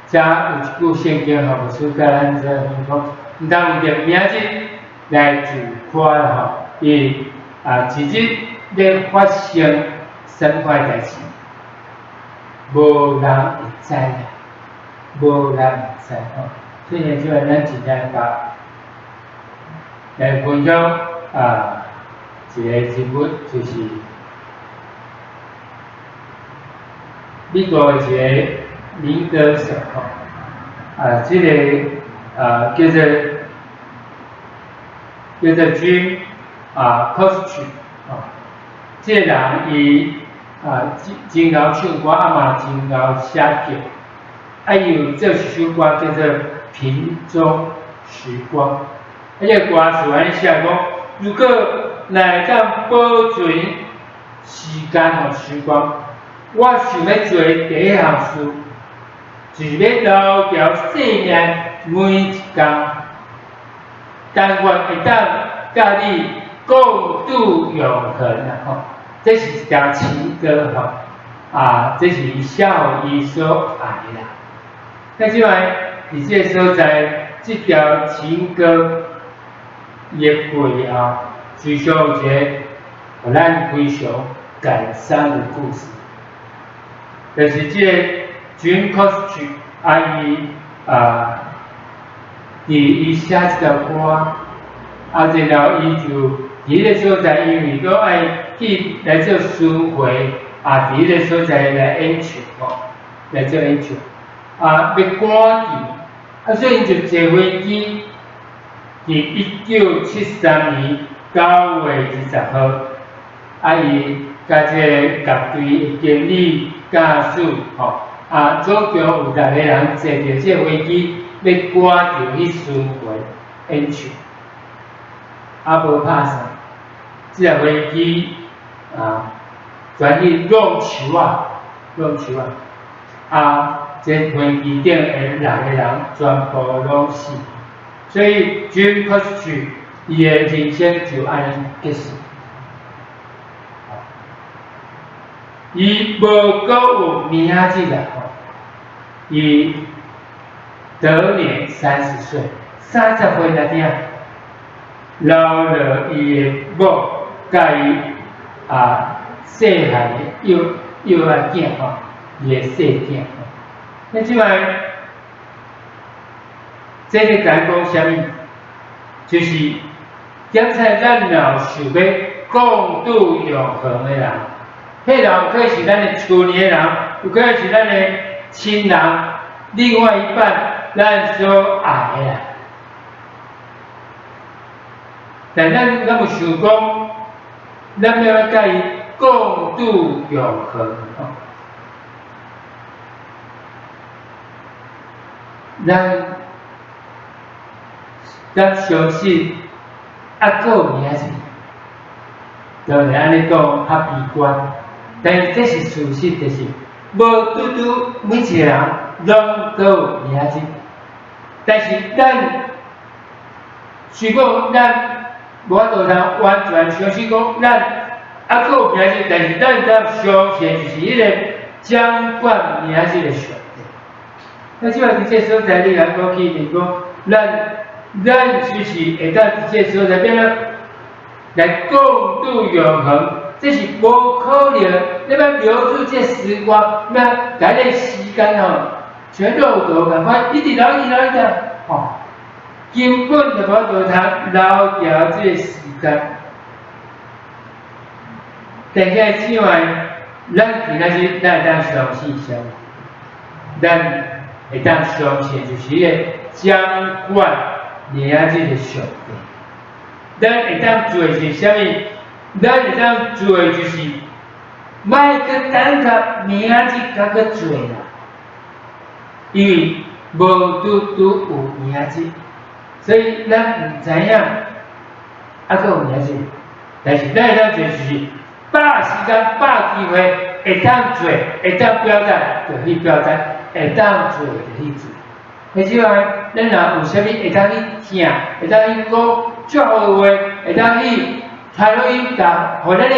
遮有一句圣经无输甲咱这讲，毋通为着名字来自夸啦伊一日咧发生神怪代志。无人会知啦，无人会知所以就咱真正来分享一个人物，就是美国的一个民歌手这个叫做 Jim Croce 这个人伊真会唱歌，嘛真会写曲。伊有做一首歌叫做《瓶中时光》。这个歌词安尼写讲，如果来当保存时间时光，我想要做第一项事，就是要留条生命每一天，但愿会当甲你共度永恒这是一条情歌这是小伊所爱啦。那即摆伫这个所在，这条情歌伊的背后，最少有一个互咱非常感伤的故事，就是这个 Jim Croce 伊写这条歌，然后伊就伫个所在，因为都爱去来做巡回伫个所在来演唱来做演唱要赶去所以就坐飞机，伫1973年9月20号，伊甲这个乐队的经理驾驶总共有6个人坐着这飞机，要赶着去巡回演唱，无拍算，这架飞机全去弄球这飞机顶的6个人全部拢死，所以 Jim Croce 伊的人生就安尼结束。伊无阁有名字啦伊得年30岁，30岁那点，留了伊的某甲伊细汉的幼仔囝伊的细囝那即摆这个讲讲啥物？就是检测咱若想要共度永恒的人，迄人可能是咱的厝里的人，有可能是咱的亲人，另外一半咱所爱的人。但咱有想讲，咱要甲伊共度永恒咱相信还佫有名字，就是安尼讲较悲观，但是这是事实，就是无拄拄每一个人拢佫有名字，但是咱虽讲咱无法度通完全相信讲咱还佫有名字，但是咱当相信就是迄个掌管名字的上帝。那即摆伫这所在，你来讲去，就是讲咱是不是会当伫这所在变啊来共度永恒？这是无可能。你要留住这时光，要把这时间全都有办法一直留根本就无法度通留掉这时间。但是此外，咱其他是咱会当相信啥？咱会当相信就是迄个掌管名字的上帝。咱会当做的是啥物？咱会当做的就是，莫去等甲名字甲去做啦，因为无拄有名字，所以咱唔知影还佫有名字，但是咱会当做就是把时间、把机会会当做，会当表达就去表达，会当做就去做。而且话，咱若有啥物会当去听，会当去讲祝福的话，会当去传落去甲，互咱的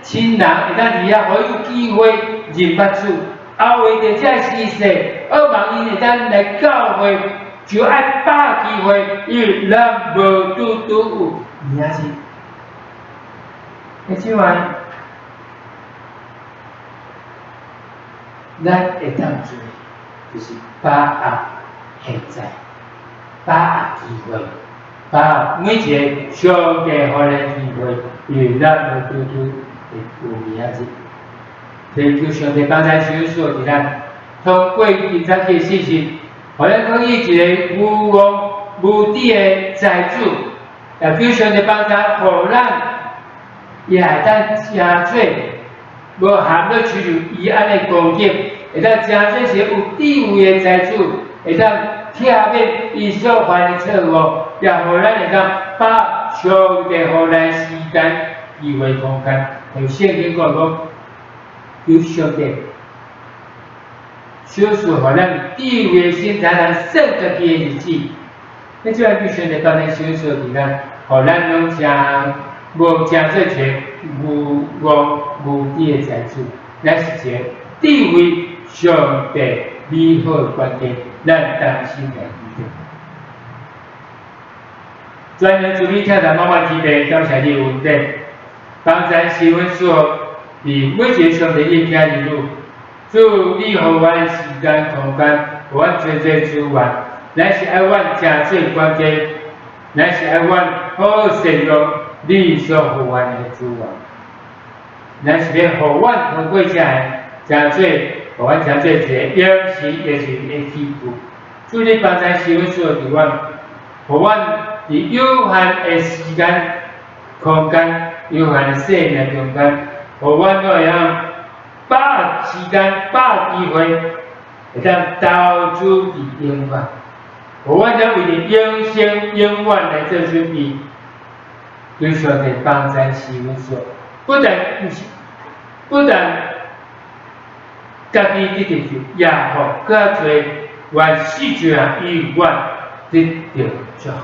亲人会当伫遐，互伊有机会认捌主。后为着这时势，我望因会当来教会，就爱把机会，因为咱无拄有名字。而且话，咱会当做，就是把握现在，把握机会，把握每一个上帝予咱机会，因为咱无拄会有名字。祈求上帝帮咱手所伫咱，通过今早起信息，互咱可以一个无王无底的财主，也求上帝帮咱，互咱也会当真做，无含了取入伊安的攻击，会当真做是有地位的财主，会当拆灭伊所犯的错误，也互咱会当把上帝予咱时间、机会、空间，像圣经讲。有上帝，小事互咱地位先才能胜家己的日子。那就要求上帝帮咱小事伫咱，互咱拢真无真做一个无王无底的财主，乃是一个地位上帝美好的关键，咱当心来记住。专人主义跳蚤慢慢提备，感谢你稳定，帮咱新闻所。伫每一个上帝应家日路，主你予阮时间空间，予阮最资源，乃是爱阮真最关键，乃是爱阮好善用你所予阮的资源，乃是要予阮通过这真最，予阮真最一个养生也是的起步。主你帮咱新闻所伫阮，予阮伫有限的时间、空间、有限的生命中间。互阮都会当把时间、把机会，会当投资伫永远。互阮才为着永生永远来做准备。求上帝帮咱事务所，不但家己得着，也互较侪原世界人与阮得着祝福。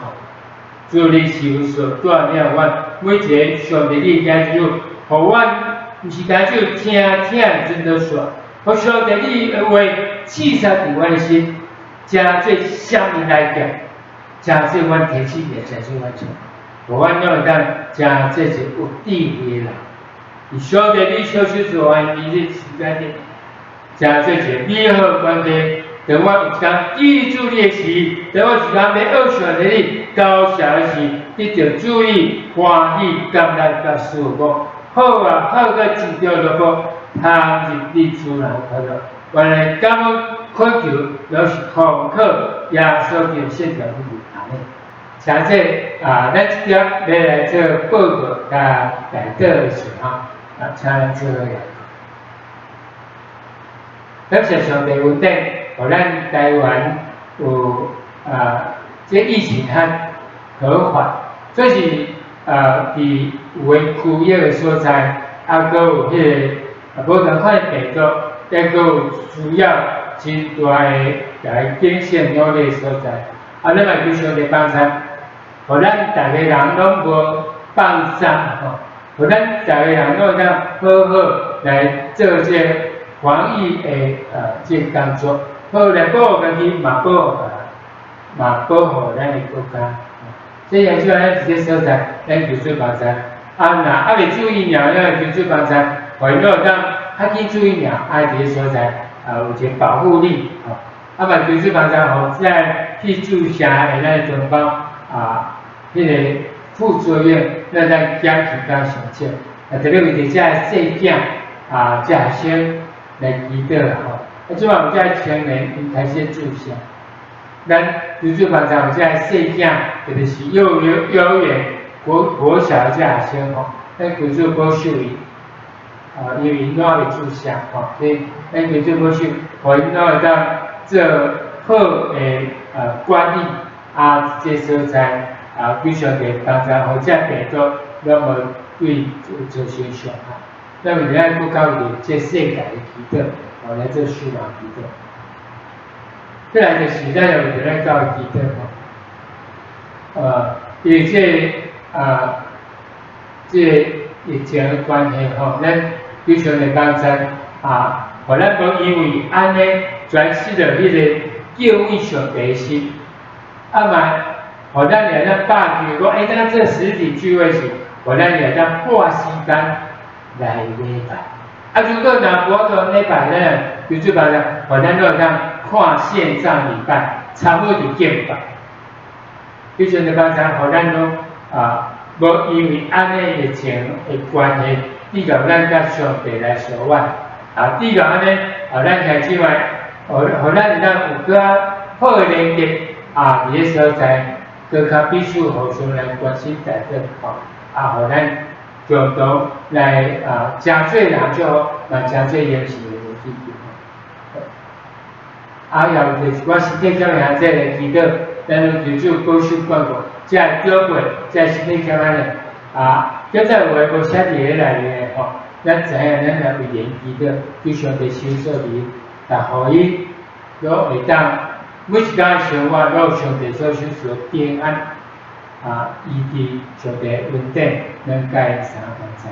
祝你事务所锻炼阮每一个上帝的家之路，互阮。毋是单就听真都说，互上帝你的话刺杀伫阮的心，真做啥物来讲，真做阮提起面，真做阮做，互阮拢会当真做一个有智慧的人。而上帝你小手做完明日时间的，真做一个美好关系，等我有一天记住你的时，等我一天要学上的你，高效的时，得到注意、欢喜、感恩、甲师傅讲，好啊，好个真着落步，他入你自然快乐。原来感恩恳求，都是空课，耶稣就现条路安尼。像这咱这条要来做报告甲代祷的时候，请咱做个。感谢上帝稳定，互咱台湾有这疫情较和缓，所以伫有诶区域诶所在，阁有迄个无同款诶病毒，抑阁有需要真大诶来谨慎努力诶所在。咱嘛求上帝帮咱，互咱逐个人拢无放松吼，互咱逐个人拢当好好来做这防疫的这工作，好来保护家己，嘛保护咱的国家。所以希望咱这些所在，咱求主帮助。若未注意苗，咱求主帮助，互因当较紧注意苗，这些所在有一个保护力吼。嘛求主帮助，互在去注射的咱同胞迄个副作用，咱减轻甲上少。特别为着这细囝这学生。来祈祷吼，即马有遮青年因开始注射，咱求主帮助有遮细囝，特别是幼儿园、国小遮学生吼，咱求主保守伊，因为因拢未注射吼，所以咱求主保守，互因拢会当做好诶管理这所在求上帝帮助，互遮病毒拢无对造成伤害。那么，咱不搞的这世界的祈祷，来做需要祈祷。再来就是咱有咱搞的祈祷因为这疫情的关系咱非常的帮助互咱无因为安尼全失了迄个教育上帝心，嘛，互咱会当把握讲，咱这实体聚会时，互咱会当半时间。来礼拜，如果若无做礼拜咧，求主帮助，互咱都当看线上礼拜，差不多就敬拜。非常的帮助，互咱拢无因为安尼疫情的关系，至到咱甲上帝来相爱至到安尼咱兄姊妹，互咱会当有更好的连接伫个所在，更较必须互相来关心代祷互咱。共同来真侪人就好，嘛真侪人是会有支持。也有就是我身体健康这个祈祷，咱拢求主保守关顾，这教会这身体健康的叫做有诶无写伫个内面的咱知影咱来为人祈祷，非常的收束伊，互伊都会当每一天生活都有上帝所收束平安。伊伫上帝稳定，咱甲伊相同在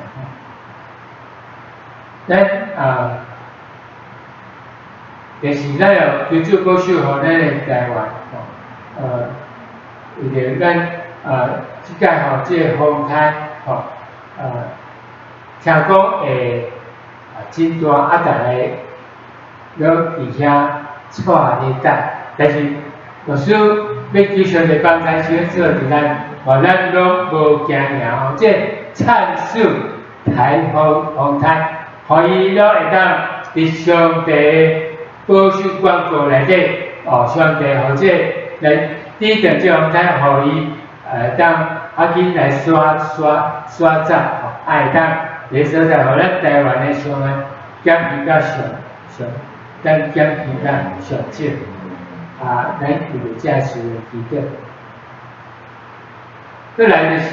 咱就是咱要求主保守互咱的台湾为着咱即届即个风台听讲会真大逐个拢伫遐错咧等，但是老师要求上帝帮助小做伫咱，咱拢无惊赢即灿数台风台，互伊拢会当伫上帝保守关顾内底，上帝或者来指定即风台，互伊当紧来刷走，会当个所在，互咱台湾的上安减轻甲上，咱减轻甲上少。咱为着这事的祈祷。再来就是，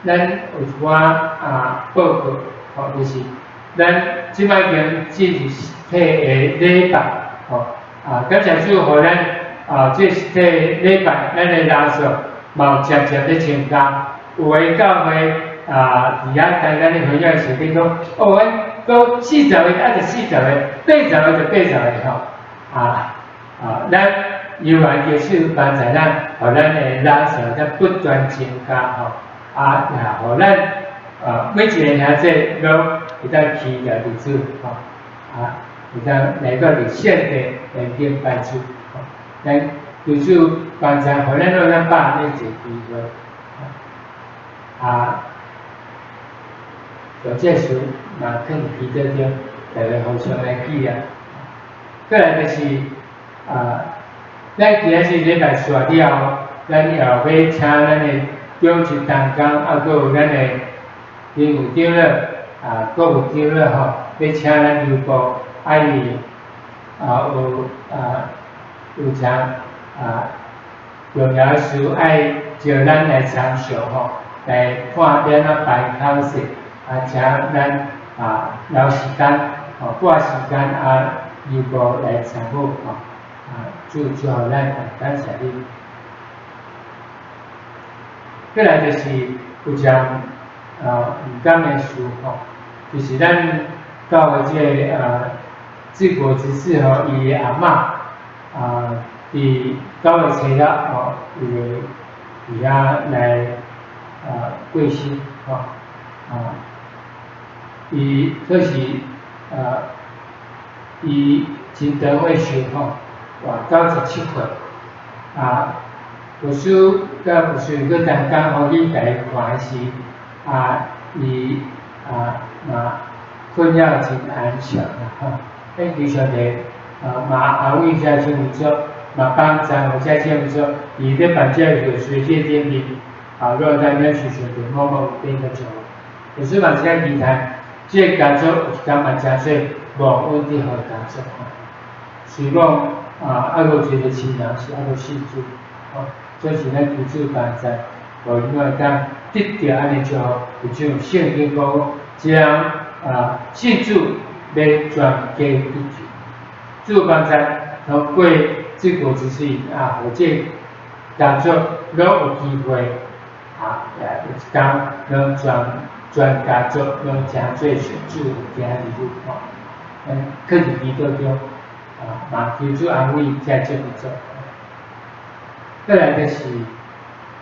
咱有一寡报告就是咱即摆已经实体的礼拜感谢主，互咱这实体礼拜，咱的人数嘛有渐渐咧增加。有诶教会伫遐台咱的会友是讲，咱到40个就40个，80个就80个咱由来求主帮助咱，互咱的人数则不断增加互咱每一个兄弟拢会当祈求伫主有当来到伫现地来顶帮助，咱求主帮助，互咱让咱把握呢一个机会，有这事嘛，肯记得着，大家互相来纪念。再来就是咱今仔日礼拜煞了后，咱又要请咱的中级同工，还佫有咱的林务长了，国务长了吼，要请咱邮部爱有像重要事爱叫咱来参详吼，来看点办考试，请咱留时间，拨时间邮部来参与吼，祝福咱，感谢你。再来就是有像唔讲的事吼，就是咱教会这个治国之士吼，伊的阿嬷伫教会找了伊伫遐来过身吼，伊说是伊真长岁数吼，活97岁有时甲有时佫同工互你家看是伊嘛困扰真安详吼，咱其实咧嘛安慰遮种工作，嘛帮助或者种工作，伊咧办这个随这点面若咱咱时常着默默变个做，有时嘛是讲期待，这工作有一天嘛真做无稳定好工作吼，希望无一个亲人是无信主吼。这是咱求主帮助，互因会当得到安尼就好。有种圣经讲，这样信主要全家得救。主帮助通过治国之士或者工作，拢有机会有一天拢全家族拢诚做顺主行入吼。肯定基督中嘛求主安慰遮种工作。再来就是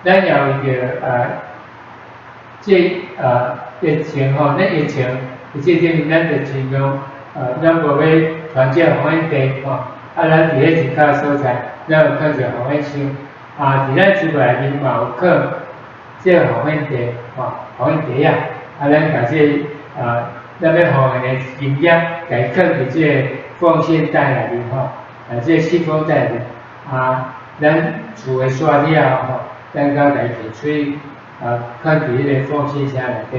咱也有一个这疫情吼，咱疫情这顶面咱就尽量咱无要传这防疫地吼，咱伫咧一卡所在，咱有放一个防疫箱，伫咱厝内面嘛有放这个防疫地防疫地咱甲这咱要防疫的经验，甲伊放伫这个奉献袋内面吼，这个信封袋内咱厝诶煞了吼，咱甲家己摕出放伫迄个奉献箱内底。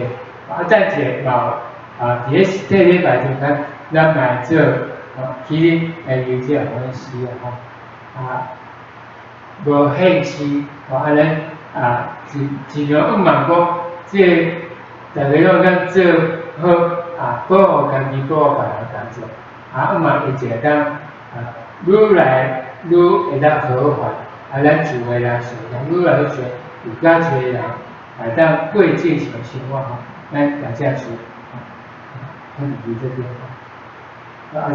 再者嘛伫咧实体礼拜中间，咱嘛做起哩来用这个方式无限期安尼尽量望讲，这大家拢咱做好保护家己，保护别人工作望一个当愈来愈会当和缓，咱厝诶人数量愈来愈侪，有较侪人会当过正常生活咱大家做很注意这点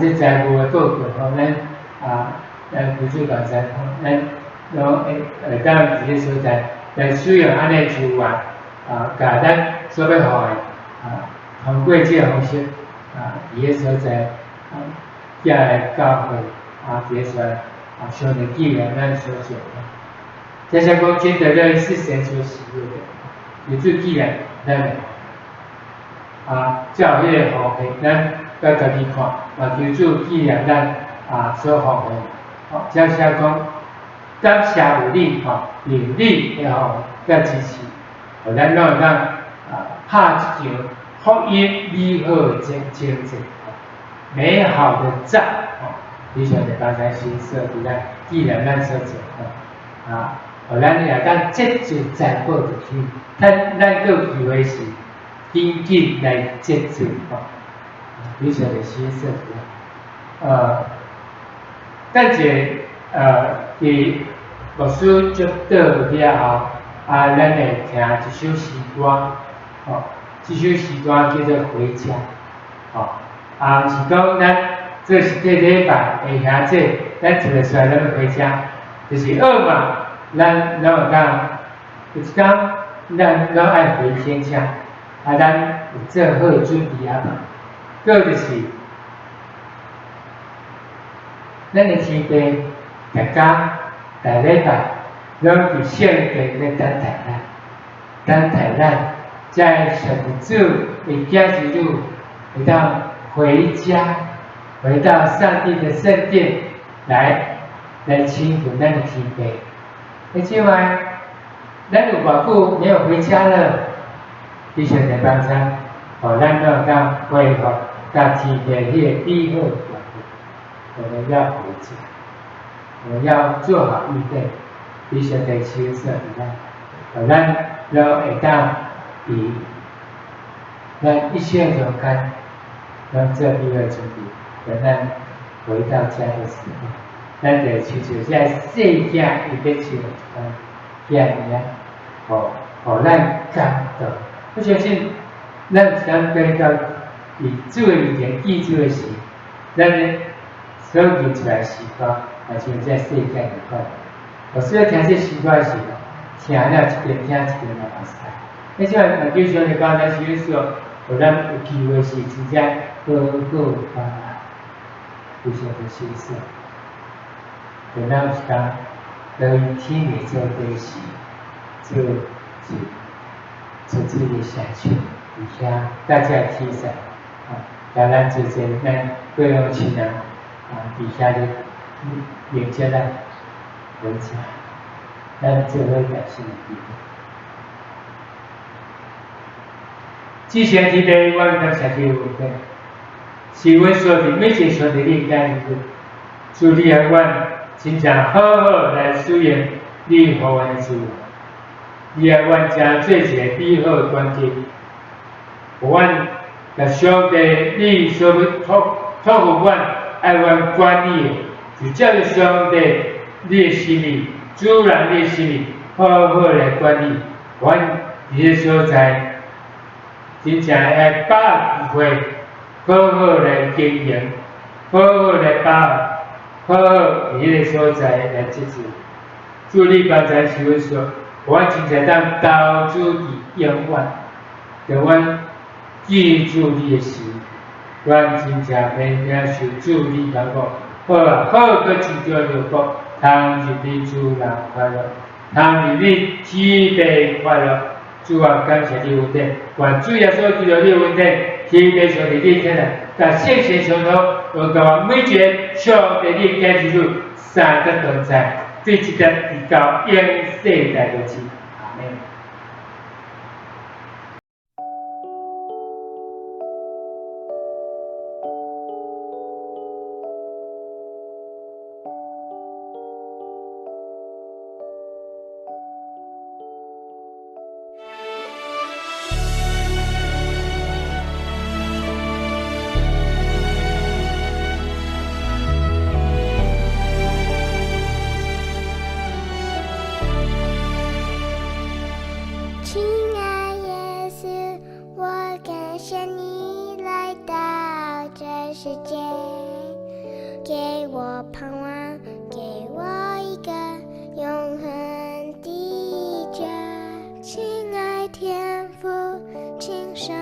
这财务诶报告咱求主帮助咱拢会当伫咧所在来使用安尼资源甲咱所要互诶通过这个方式伫咧所在寄来教会伫咧所在上帝纪念咱所做的。这些讲真的乐意是神所喜悦的，有最纪念咱的照迄个福气，咱甲家己看，求主纪念咱所福的。这写讲感谢有你用你的甲支持，互咱拢会当拍一场福音美好的见证，美好的战非常的帮咱心色，伫咱纪念咱所做互咱也当接住财宝入去，咱个机会是紧紧来接住非常的心色。但是伫牧师接倒了后，咱会听一首诗歌，这首诗歌叫做《回家》，是讲咱做实体礼拜会晓这，咱一个出来咱要回家，就是嘛，咱会当有一天咱拢爱回天家，咱有做好准备嘛。个就是咱的天父大家大礼拜，拢伫圣殿咧等待咱，在上主的家之路，回到回家，回到上帝的圣殿来亲近咱的天父。另外，咱有偌久没有回家了，弟兄姐妹帮咱，咱都能恢复甲天父迄个美好的关系。我们要回家，我们要做好预备，弟兄姐妹亲自咱都会当伫咱一切中间，咱做美好准备，等咱回到家的时候，咱就亲像在世界伊要亲像遐，互咱感动。我相信，咱想跟到以主的面前记住的是，咱所认出来的时光，也像在世界里款。有时候听这诗歌的时候，听了一遍听一遍也袂使。而且就像你刚才所说，互咱有机会是真正好办法，有些的心思，就咱有时间在天里做对事，做自己的社区，而且大家提升，当然之间咱各样亲人底下的迎接咱回家，咱就会表现的地方。之前提的我们社区有问是阮所伫每一个兄弟你家里头，祝你啊阮真正好好来使用你互阮的资源，你啊阮正做一个美好的关键，互阮甲上帝你所要托付阮爱阮管理的，就照着上帝你的心意，主人你的心意，好好来管理，阮伫个所在。真正要把握机会，好好来经营，好好来把握，好好伫迄个所在来接触。祝你刚才所说，我真正当投资伫永远，着阮记住你的心，阮真正免领受主你帮助。好啊，好个真正了国，通入你主人快乐，通入你天地快乐。主啊，感谢你恩典，愿主耶稣基督你恩典，天地上帝你天来，甲圣神相通，我甲每一个上帝你家之主，三个同在，对一直直到永世代为止。阿门。世界，给我盼望，给我一个永恒的家。亲爱天父，请上